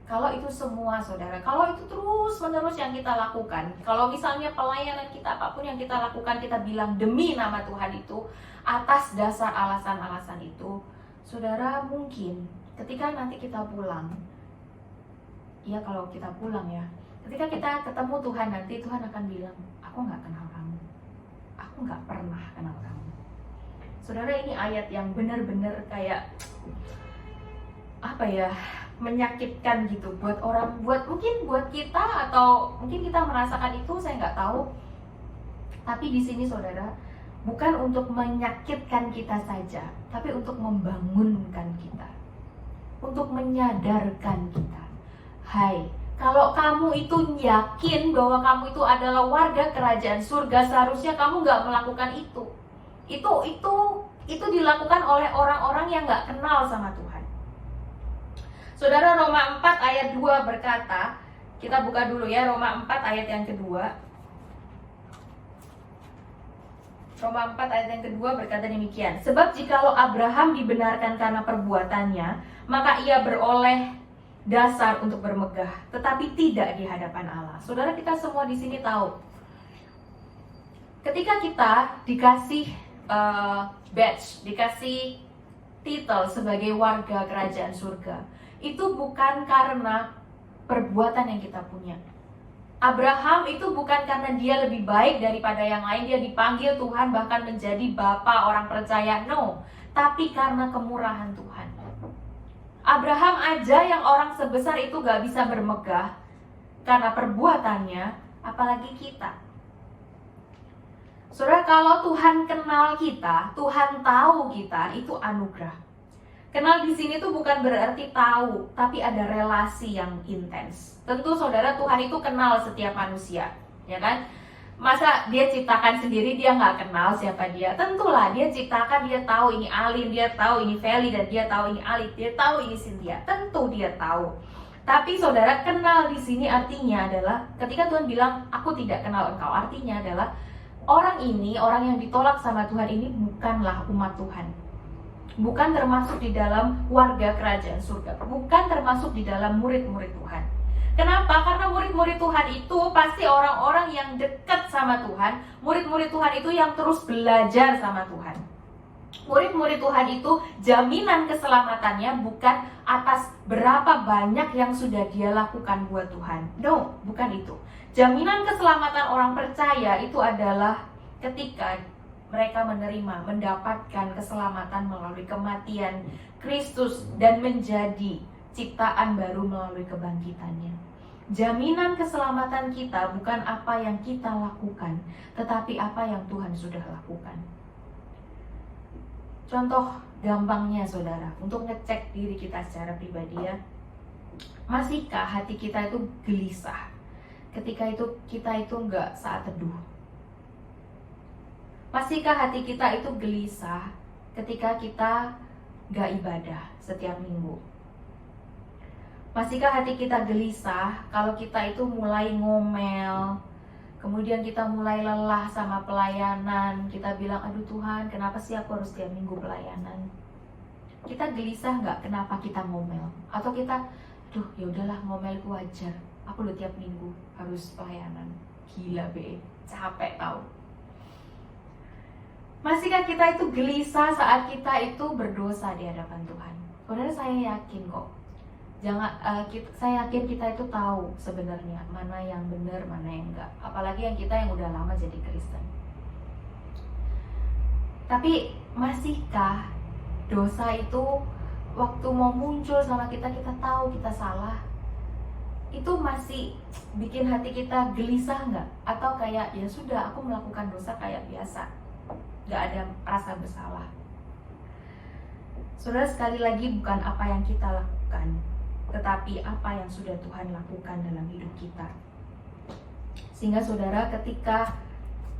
Kalau itu semua saudara, kalau itu terus-menerus yang kita lakukan, kalau misalnya pelayanan kita, apapun yang kita lakukan, kita bilang demi nama Tuhan itu, atas dasar alasan-alasan itu, saudara, mungkin ketika nanti kita pulang, ya kalau kita pulang ya, ketika kita ketemu Tuhan nanti, Tuhan akan bilang, aku nggak kenal kamu, aku nggak pernah kenal kamu. Saudara, ini ayat yang benar-benar kayak apa ya, menyakitkan gitu buat orang, mungkin buat kita, atau mungkin kita merasakan itu, saya nggak tahu. Tapi di sini saudara, bukan untuk menyakitkan kita saja, tapi untuk membangunkan kita, untuk menyadarkan kita. Hai, kalau kamu itu yakin bahwa kamu itu adalah warga kerajaan surga, seharusnya kamu nggak melakukan itu. Itu dilakukan oleh orang-orang yang nggak kenal sama Tuhan. Saudara, Roma 4 ayat 2 berkata, kita buka dulu ya, Roma 4 ayat yang kedua. Roma 4 ayat yang kedua berkata demikian, sebab jikalau Abraham dibenarkan karena perbuatannya, maka ia beroleh dasar untuk bermegah, tetapi tidak di hadapan Allah. Saudara, kita semua di sini tahu, ketika kita dikasih badge, dikasih titel sebagai warga kerajaan surga, itu bukan karena perbuatan yang kita punya. Abraham itu bukan karena dia lebih baik daripada yang lain, dia dipanggil Tuhan bahkan menjadi bapa orang percaya, no, tapi karena kemurahan Tuhan. Abraham aja yang orang sebesar itu gak bisa bermegah karena perbuatannya, apalagi kita. Saudara, kalau Tuhan kenal kita, Tuhan tahu kita, itu anugerah. Kenal di sini tuh bukan berarti tahu, tapi ada relasi yang intens. Tentu saudara, Tuhan itu kenal setiap manusia, ya kan? Masa dia ciptakan sendiri, dia nggak kenal siapa dia? Tentulah dia ciptakan, dia tahu ini Alin, dia tahu ini Feli, dan dia tahu ini Ali, dia tahu ini Cynthia. Tentu dia tahu. Tapi saudara, kenal di sini artinya adalah ketika Tuhan bilang, aku tidak kenal engkau, artinya adalah orang ini, orang yang ditolak sama Tuhan ini bukanlah umat Tuhan. Bukan termasuk di dalam warga kerajaan surga. Bukan termasuk di dalam murid-murid Tuhan. Kenapa? Karena murid-murid Tuhan itu pasti orang-orang yang dekat sama Tuhan. Murid-murid Tuhan itu yang terus belajar sama Tuhan. Murid-murid Tuhan itu jaminan keselamatannya bukan atas berapa banyak yang sudah dia lakukan buat Tuhan. No, bukan itu. Jaminan keselamatan orang percaya itu adalah ketika mereka mendapatkan keselamatan melalui kematian Kristus dan menjadi ciptaan baru melalui kebangkitannya. Jaminan keselamatan kita bukan apa yang kita lakukan, tetapi apa yang Tuhan sudah lakukan. Contoh gampangnya saudara, untuk ngecek diri kita secara pribadi ya. Masihkah hati kita itu gelisah ketika kita itu nggak saat teduh? Masihkah hati kita itu gelisah ketika kita nggak ibadah setiap minggu? Masihkah hati kita gelisah kalau kita itu mulai ngomel, kemudian kita mulai lelah sama pelayanan, kita bilang, aduh Tuhan, kenapa sih aku harus tiap minggu pelayanan? Kita gelisah nggak kenapa kita ngomel? Atau kita, aduh ya udahlah, ngomel itu wajar, aku udah tiap minggu harus pelayanan. Gila be, capek tau. Masihkah kita itu gelisah saat kita itu berdosa di hadapan Tuhan? Saudara, saya yakin kok. Saya yakin kita itu tahu sebenarnya mana yang benar, mana yang enggak. Apalagi yang kita yang udah lama jadi Kristen. Tapi masihkah dosa itu waktu mau muncul sama kita tahu kita salah, itu masih bikin hati kita gelisah nggak? Atau kayak ya sudah, aku melakukan dosa kayak biasa, nggak ada rasa bersalah. Saudara, sekali lagi bukan apa yang kita lakukan, tetapi apa yang sudah Tuhan lakukan dalam hidup kita. Sehingga saudara, ketika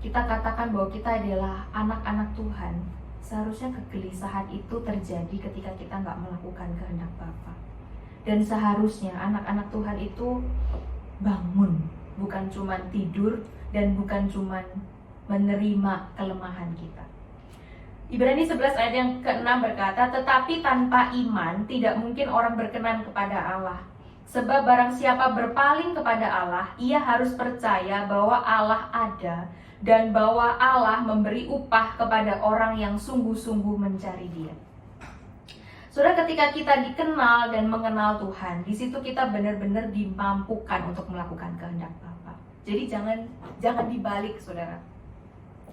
kita katakan bahwa kita adalah anak-anak Tuhan, seharusnya kegelisahan itu terjadi ketika kita nggak melakukan kehendak Bapa. Dan seharusnya anak-anak Tuhan itu bangun, bukan cuma tidur dan bukan cuma menerima kelemahan kita. Ibrani 11 ayat yang ke-6 berkata, tetapi tanpa iman tidak mungkin orang berkenan kepada Allah. Sebab barang siapa berpaling kepada Allah, ia harus percaya bahwa Allah ada dan bahwa Allah memberi upah kepada orang yang sungguh-sungguh mencari Dia. Saudara, ketika kita dikenal dan mengenal Tuhan, di situ kita benar-benar dimampukan untuk melakukan kehendak Bapa. Jadi jangan dibalik, saudara.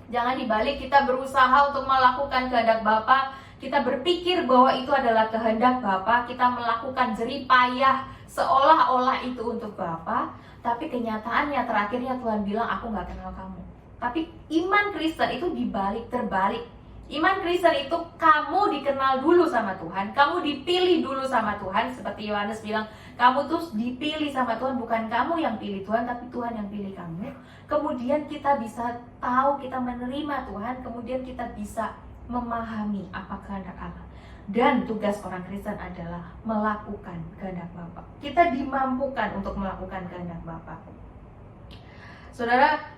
Jangan dibalik kita berusaha untuk melakukan kehendak Bapa, kita berpikir bahwa itu adalah kehendak Bapa, kita melakukan jeripayah seolah-olah itu untuk Bapa, tapi kenyataannya terakhirnya Tuhan bilang, aku gak kenal kamu. Tapi iman Kristen itu terbalik. Iman Kristen itu kamu dikenal dulu sama Tuhan, kamu dipilih dulu sama Tuhan. Seperti Yohanes bilang, kamu tuh dipilih sama Tuhan, bukan kamu yang pilih Tuhan, tapi Tuhan yang pilih kamu. Kemudian kita bisa tahu, kita menerima Tuhan, kemudian kita bisa memahami apa kehendak Allah. Dan tugas orang Kristen adalah melakukan kehendak Bapa. Kita dimampukan untuk melakukan kehendak Bapa. Saudara,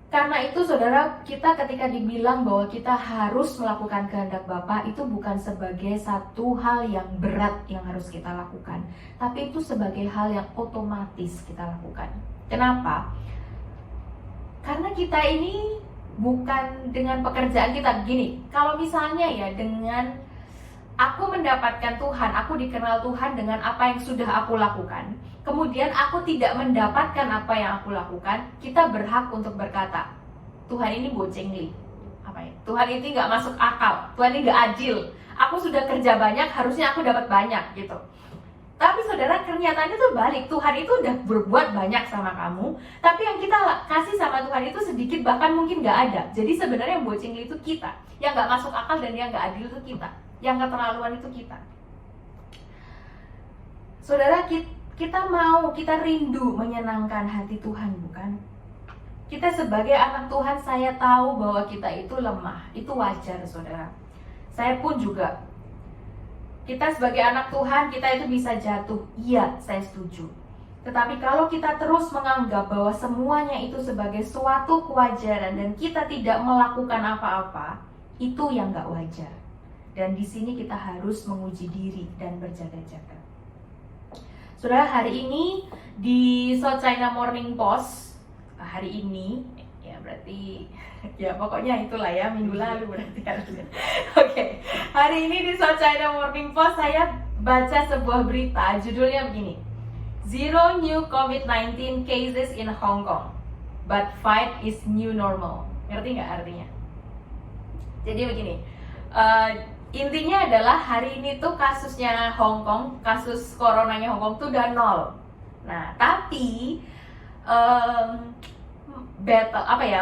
karena itu saudara, kita ketika dibilang bahwa kita harus melakukan kehendak Bapa, itu bukan sebagai satu hal yang berat yang harus kita lakukan, tapi itu sebagai hal yang otomatis kita lakukan. Kenapa? Karena kita ini bukan dengan pekerjaan kita. Begini, kalau misalnya ya dengan aku mendapatkan Tuhan, aku dikenal Tuhan dengan apa yang sudah aku lakukan, kemudian aku tidak mendapatkan apa yang aku lakukan, kita berhak untuk berkata, Tuhan ini bocengli, Tuhan ini nggak masuk akal, Tuhan ini nggak adil, aku sudah kerja banyak, harusnya aku dapat banyak gitu. Tapi saudara, kenyataannya tuh balik. Tuhan itu udah berbuat banyak sama kamu, tapi yang kita kasih sama Tuhan itu sedikit, bahkan mungkin nggak ada. Jadi sebenarnya yang bocengli itu kita, yang nggak masuk akal dan yang nggak adil itu kita, yang keterlaluan itu kita. Saudara, kita rindu menyenangkan hati Tuhan, bukan? Kita sebagai anak Tuhan, saya tahu bahwa kita itu lemah, itu wajar saudara. Saya pun juga. Kita sebagai anak Tuhan, kita itu bisa jatuh. Iya, saya setuju. Tetapi kalau kita terus menganggap bahwa semuanya itu sebagai suatu kewajaran dan kita tidak melakukan apa-apa, itu yang gak wajar. Dan di sini kita harus menguji diri dan berjaga-jaga. Saudara, hari ini di South China Morning Post, hari ini, ya berarti ya pokoknya itulah ya, minggu lalu berarti harusnya. Oke, hari ini di South China Morning Post saya baca sebuah berita, judulnya begini, Zero new COVID-19 cases in Hong Kong, but 5 is new normal. Ngerti nggak artinya? Jadi begini, intinya adalah hari ini tuh kasusnya Hong Kong, kasus coronanya Hong Kong tuh udah 0. Nah, tapi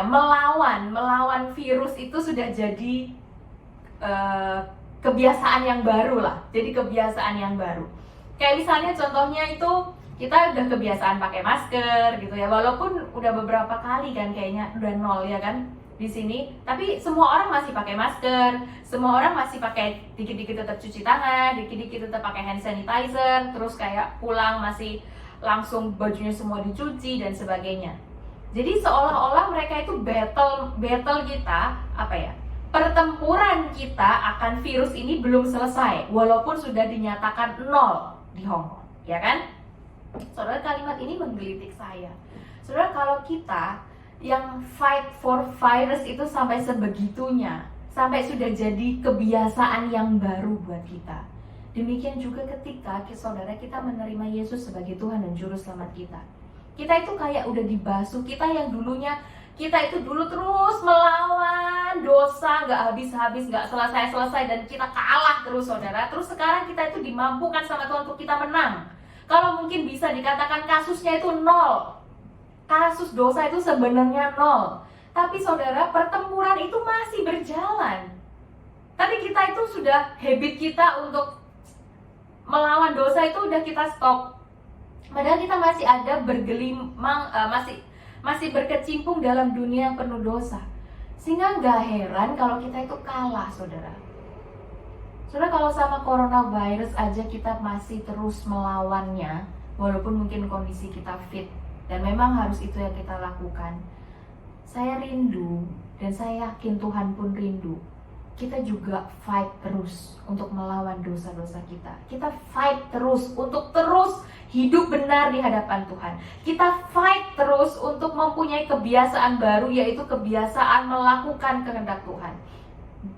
melawan virus itu sudah jadi kebiasaan yang baru lah. Jadi kebiasaan yang baru. Kayak misalnya contohnya itu kita udah kebiasaan pakai masker gitu ya. Walaupun udah beberapa kali kan kayaknya udah 0 ya kan di sini, tapi semua orang masih pakai masker, semua orang masih pakai dikit-dikit tetap cuci tangan, dikit-dikit tetap pakai hand sanitizer, terus kayak pulang masih langsung bajunya semua dicuci dan sebagainya. Jadi seolah-olah mereka itu battle kita, pertempuran kita akan virus ini belum selesai, walaupun sudah dinyatakan 0 di Hong Kong, ya kan? Saudara, kalimat ini menggelitik saya. Saudara, kalau kita yang fight for virus itu sampai sebegitunya, sampai sudah jadi kebiasaan yang baru buat kita. Demikian juga ketika saudara kita menerima Yesus sebagai Tuhan dan Juru Selamat kita. Kita itu kayak udah dibasuh, kita yang dulunya, kita itu dulu terus melawan dosa, gak habis-habis, gak selesai-selesai, dan kita kalah terus saudara. Terus sekarang kita itu dimampukan sama Tuhan untuk kita menang. Kalau mungkin bisa dikatakan kasusnya itu 0, kasus dosa itu sebenarnya 0, tapi saudara, pertempuran itu masih berjalan. Tapi kita itu sudah, habit kita untuk melawan dosa itu udah kita stop. Padahal kita masih ada bergelimang, masih berkecimpung dalam dunia yang penuh dosa. Sehingga gak heran kalau kita itu kalah, saudara. Saudara, kalau sama coronavirus aja kita masih terus melawannya, walaupun mungkin kondisi kita fit, dan memang harus itu yang kita lakukan. Saya rindu, dan saya yakin Tuhan pun rindu. Kita juga fight terus untuk melawan dosa-dosa kita. Kita fight terus untuk terus hidup benar di hadapan Tuhan. Kita fight terus untuk mempunyai kebiasaan baru, yaitu kebiasaan melakukan kehendak Tuhan.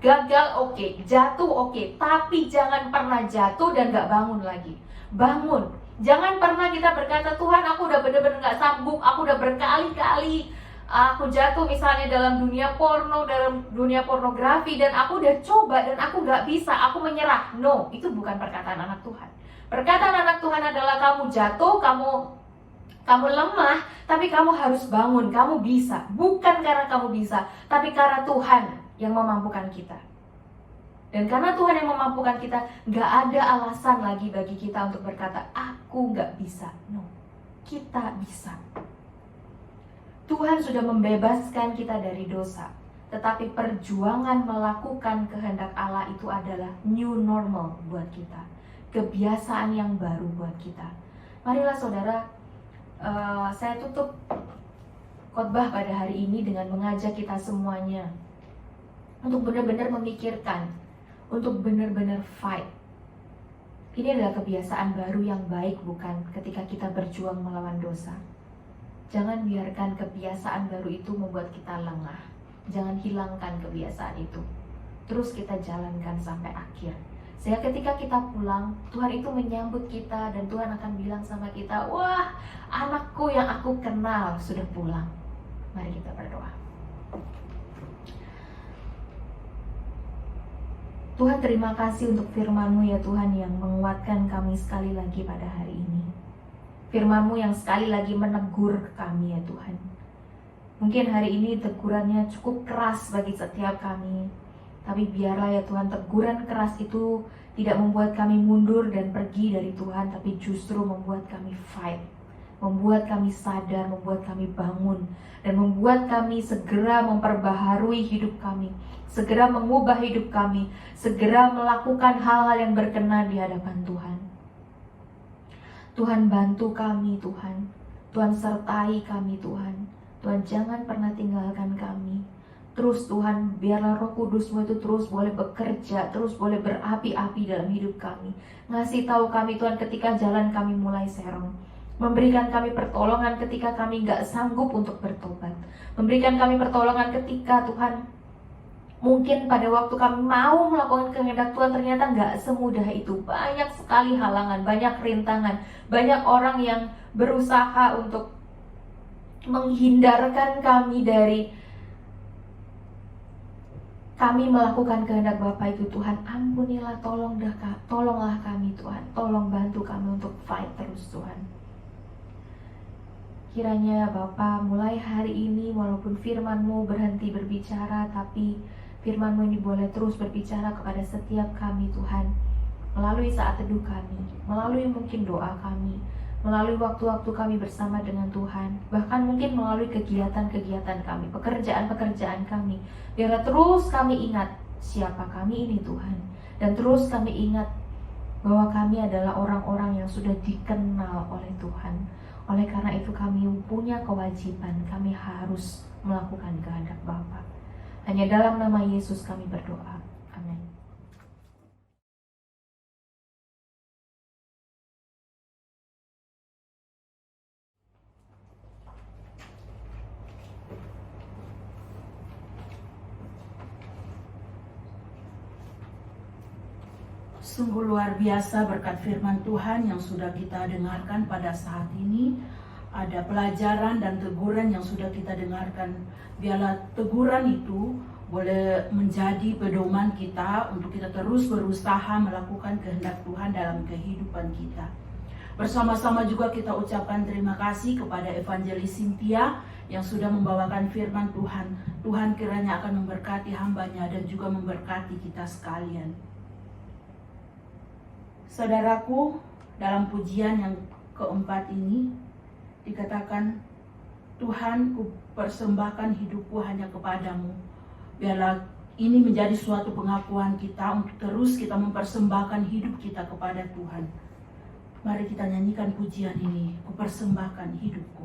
Gagal oke, jatuh oke, tapi jangan pernah jatuh dan gak bangun lagi. Bangun. Jangan pernah kita berkata, Tuhan aku udah bener-bener gak sanggup, aku udah berkali-kali aku jatuh misalnya dalam dunia porno, dalam dunia pornografi, dan aku udah coba dan aku gak bisa, aku menyerah. No, itu bukan perkataan anak Tuhan. Perkataan anak Tuhan adalah kamu jatuh, kamu lemah, tapi kamu harus bangun, kamu bisa. Bukan karena kamu bisa, tapi karena Tuhan yang memampukan kita. Dan karena Tuhan yang memampukan kita, gak ada alasan lagi bagi kita untuk berkata, aku gak bisa. No, kita bisa. Tuhan sudah membebaskan kita dari dosa. Tetapi perjuangan melakukan kehendak Allah itu adalah new normal buat kita. Kebiasaan yang baru buat kita. Marilah saudara, saya tutup khotbah pada hari ini dengan mengajak kita semuanya untuk benar-benar memikirkan, untuk benar-benar fight. Ini adalah kebiasaan baru yang baik, bukan ketika kita berjuang melawan dosa. Jangan biarkan kebiasaan baru itu membuat kita lengah. Jangan hilangkan kebiasaan itu. Terus kita jalankan sampai akhir. Sehingga ketika kita pulang, Tuhan itu menyambut kita dan Tuhan akan bilang sama kita, wah, anakku yang aku kenal sudah pulang. Mari kita berdoa. Tuhan, terima kasih untuk firman-Mu ya Tuhan, yang menguatkan kami sekali lagi pada hari ini. Firman-Mu yang sekali lagi menegur kami ya Tuhan. Mungkin hari ini tegurannya cukup keras bagi setiap kami, tapi biarlah ya Tuhan, teguran keras itu tidak membuat kami mundur dan pergi dari Tuhan, tapi justru membuat kami fight, membuat kami sadar, membuat kami bangun, dan membuat kami segera memperbaharui hidup kami, segera mengubah hidup kami, segera melakukan hal-hal yang berkenan di hadapan Tuhan. Tuhan, bantu kami Tuhan. Tuhan, sertai kami Tuhan. Tuhan, jangan pernah tinggalkan kami. Terus Tuhan, biarlah Roh Kudus-Mu itu terus boleh bekerja, terus boleh berapi-api dalam hidup kami. Ngasih tahu kami Tuhan ketika jalan kami mulai serong. Memberikan kami pertolongan ketika kami gak sanggup untuk bertobat. Memberikan kami pertolongan ketika Tuhan, mungkin pada waktu kami mau melakukan kehendak Tuhan ternyata gak semudah itu. Banyak sekali halangan, banyak rintangan, banyak orang yang berusaha untuk menghindarkan kami dari kami melakukan kehendak Bapa itu. Tuhan, ampunilah, tolonglah kami Tuhan. Tolong bantu kami untuk fight terus Tuhan. Kiranya Bapa, mulai hari ini walaupun firman-Mu berhenti berbicara, tapi firman-Mu ini boleh terus berbicara kepada setiap kami Tuhan. Melalui saat teduh kami, melalui mungkin doa kami, melalui waktu-waktu kami bersama dengan Tuhan, bahkan mungkin melalui kegiatan-kegiatan kami, pekerjaan-pekerjaan kami. Biarlah terus kami ingat siapa kami ini Tuhan, dan terus kami ingat bahwa kami adalah orang-orang yang sudah dikenal oleh Tuhan. Oleh karena itu kami punya kewajiban, kami harus melakukan kehendak Bapa. Hanya dalam nama Yesus kami berdoa. Amin. Sungguh luar biasa berkat firman Tuhan yang sudah kita dengarkan pada saat ini. Ada pelajaran dan teguran yang sudah kita dengarkan. Biarlah teguran itu boleh menjadi pedoman kita untuk kita terus berusaha melakukan kehendak Tuhan dalam kehidupan kita. Bersama-sama juga kita ucapkan terima kasih kepada Evangelis Cynthia yang sudah membawakan firman Tuhan. Tuhan kiranya akan memberkati hambanya dan juga memberkati kita sekalian. Saudaraku, dalam pujian yang keempat ini dikatakan, Tuhan, ku persembahkan hidupku hanya kepadamu. Biarlah ini menjadi suatu pengakuan kita untuk terus kita mempersembahkan hidup kita kepada Tuhan. Mari kita nyanyikan pujian ini, ku persembahkan hidupku.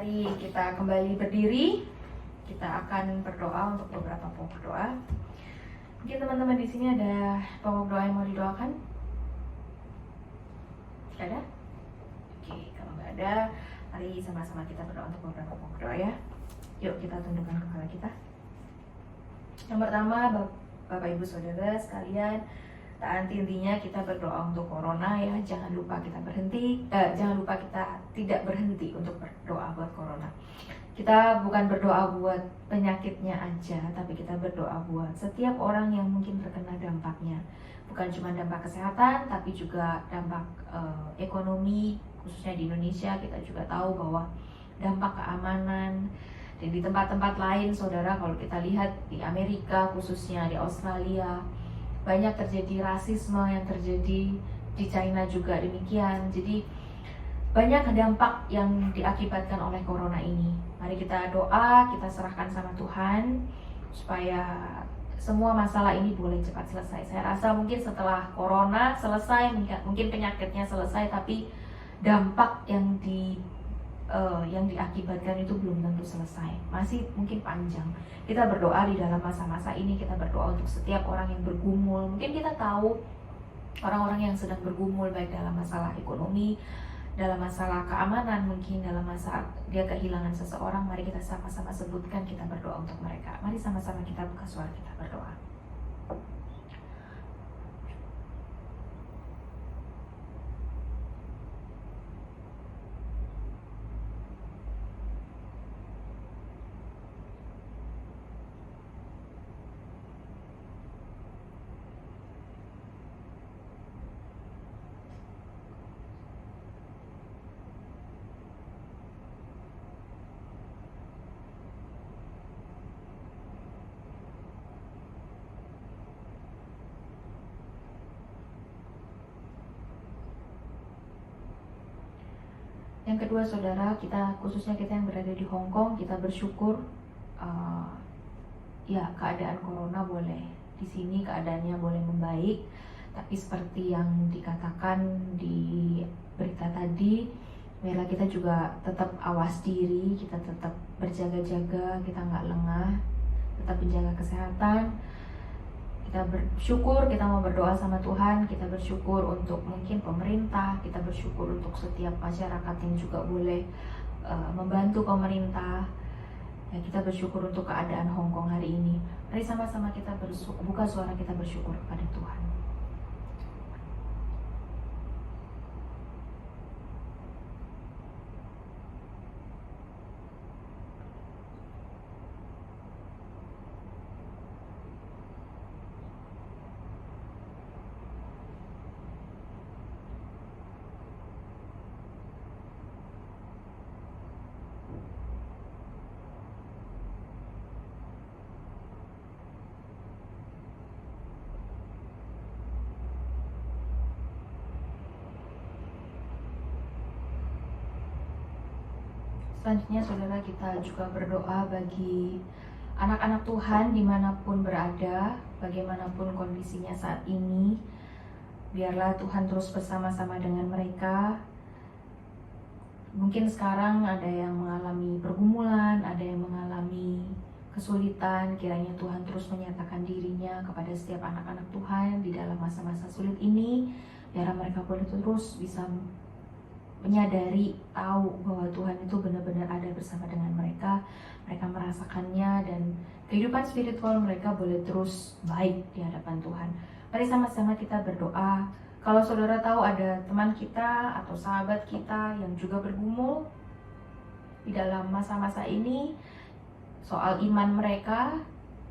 Mari kita kembali berdiri. Kita akan berdoa untuk beberapa pokok doa. Mungkin teman-teman di sini ada pokok doa yang mau didoakan? Ada? Oke, kalau nggak ada, mari sama-sama kita berdoa untuk beberapa pokok doa ya. Yuk kita tundukkan kepala kita. Yang pertama, Bapak Ibu Saudara sekalian, tak henti-hentinya kita berdoa untuk corona ya. Jangan lupa kita tidak berhenti untuk berdoa buat corona. Kita bukan berdoa buat penyakitnya aja, tapi kita berdoa buat setiap orang yang mungkin terkena dampaknya. Bukan cuma dampak kesehatan, tapi juga dampak ekonomi, khususnya di Indonesia. Kita juga tahu bahwa dampak keamanan. Dan di tempat-tempat lain, saudara, kalau kita lihat di Amerika, khususnya di Australia, banyak terjadi rasisme yang terjadi di China juga demikian. Jadi banyak dampak yang diakibatkan oleh corona ini. Mari kita doa, kita serahkan sama Tuhan supaya semua masalah ini boleh cepat selesai. Saya rasa mungkin setelah corona selesai, mungkin penyakitnya selesai, tapi dampak yang diakibatkan itu belum tentu selesai, masih mungkin panjang. Kita berdoa di dalam masa-masa ini, kita berdoa untuk setiap orang yang bergumul. Mungkin kita tahu orang-orang yang sedang bergumul baik dalam masalah ekonomi, dalam masalah keamanan, mungkin dalam masalah dia kehilangan seseorang. Mari kita sama-sama sebutkan, kita berdoa untuk mereka. Mari sama-sama kita buka suara, kita berdoa. Yang kedua, saudara, khususnya kita yang berada di Hong Kong, kita bersyukur ya keadaan corona boleh di sini keadaannya boleh membaik, tapi seperti yang dikatakan di berita tadi, biarlah kita juga tetap awas diri, kita tetap berjaga-jaga, kita nggak lengah, tetap menjaga kesehatan. Kita bersyukur, kita mau berdoa sama Tuhan, kita bersyukur untuk mungkin pemerintah, kita bersyukur untuk setiap masyarakat yang juga boleh membantu pemerintah. Ya, kita bersyukur untuk keadaan Hong Kong hari ini. Mari sama-sama kita buka suara, kita bersyukur kepada Tuhan. Selanjutnya, saudara, kita juga berdoa bagi anak-anak Tuhan dimanapun berada, bagaimanapun kondisinya saat ini. Biarlah Tuhan terus bersama-sama dengan mereka. Mungkin sekarang ada yang mengalami pergumulan, ada yang mengalami kesulitan. Kiranya Tuhan terus menyatakan dirinya kepada setiap anak-anak Tuhan di dalam masa-masa sulit ini. Biar mereka boleh terus bisa menyadari, tahu bahwa Tuhan itu benar-benar ada bersama dengan mereka. Mereka merasakannya dan kehidupan spiritual mereka boleh terus baik di hadapan Tuhan. Mari sama-sama kita berdoa. Kalau saudara tahu ada teman kita atau sahabat kita yang juga bergumul di dalam masa-masa ini soal iman mereka,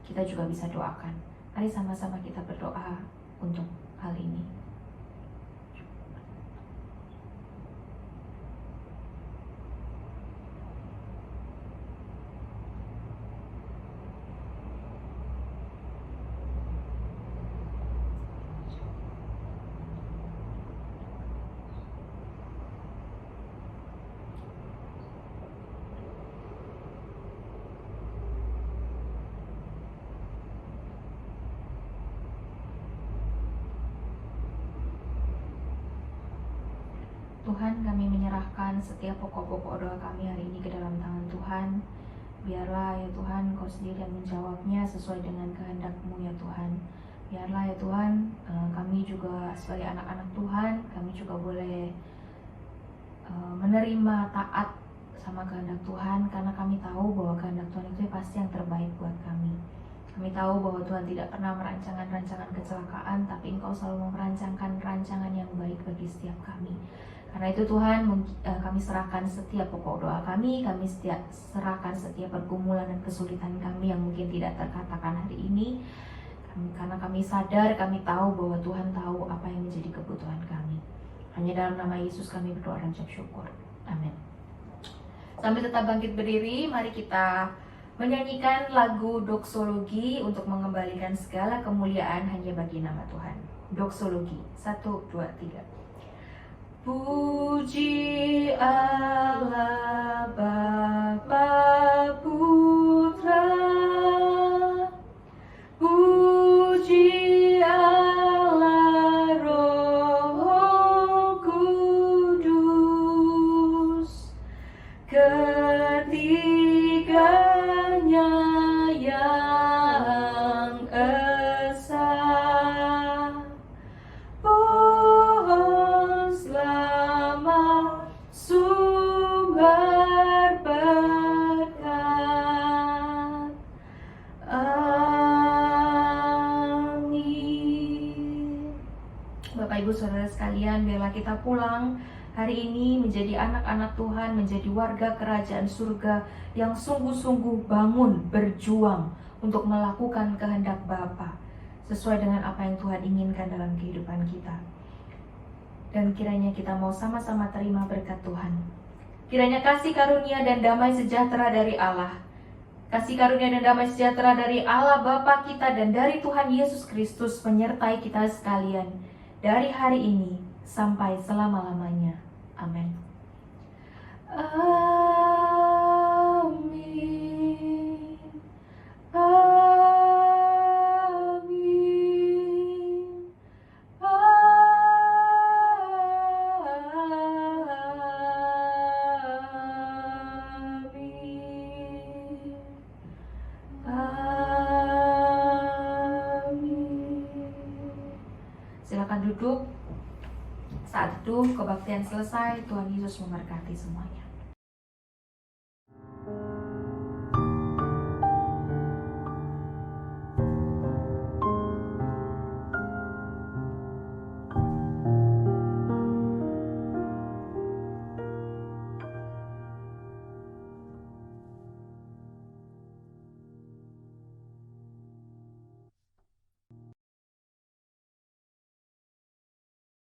kita juga bisa doakan. Mari sama-sama kita berdoa untuk hal ini. Tuhan, kami menyerahkan setiap pokok-pokok doa kami hari ini ke dalam tangan Tuhan. Biarlah ya Tuhan, Kau sendiri yang menjawabnya sesuai dengan kehendak-Mu ya Tuhan. Biarlah ya Tuhan, kami juga sebagai anak-anak Tuhan, kami juga boleh menerima taat sama kehendak Tuhan, karena kami tahu bahwa kehendak Tuhan itu pasti yang terbaik buat kami. Kami tahu bahwa Tuhan tidak pernah merancangkan rancangan kecelakaan, tapi Engkau selalu merancangkan rancangan yang baik bagi setiap kami. Karena itu Tuhan, kami serahkan setiap pokok doa kami serahkan setiap pergumulan dan kesulitan kami yang mungkin tidak terkatakan hari ini. Karena kami sadar, kami tahu bahwa Tuhan tahu apa yang menjadi kebutuhan kami. Hanya dalam nama Yesus kami berdoa dan ucap syukur. Amin. Sambil tetap bangkit berdiri, mari kita menyanyikan lagu doksologi untuk mengembalikan segala kemuliaan hanya bagi nama Tuhan. Doksologi, 1, 2, 3. Puji Allah Bapa Putra, puji Allah Roh Kudus, ketiganya yang esa, pohon selamat, sumber berkat. Amin. Bapak Ibu Saudara sekalian, biarlah kita pulang hari ini menjadi anak-anak Tuhan, menjadi warga kerajaan surga yang sungguh-sungguh bangun, berjuang untuk melakukan kehendak Bapa sesuai dengan apa yang Tuhan inginkan dalam kehidupan kita. Dan kiranya kita mau sama-sama terima berkat Tuhan. Kiranya kasih karunia dan damai sejahtera dari Allah, kasih karunia dan damai sejahtera dari Allah Bapa kita dan dari Tuhan Yesus Kristus menyertai kita sekalian dari hari ini sampai selama-lamanya. Amin. Amin. Amin. Amin. Silakan duduk. Saat itu kebaktian selesai, Tuhan Yesus memberkati semuanya.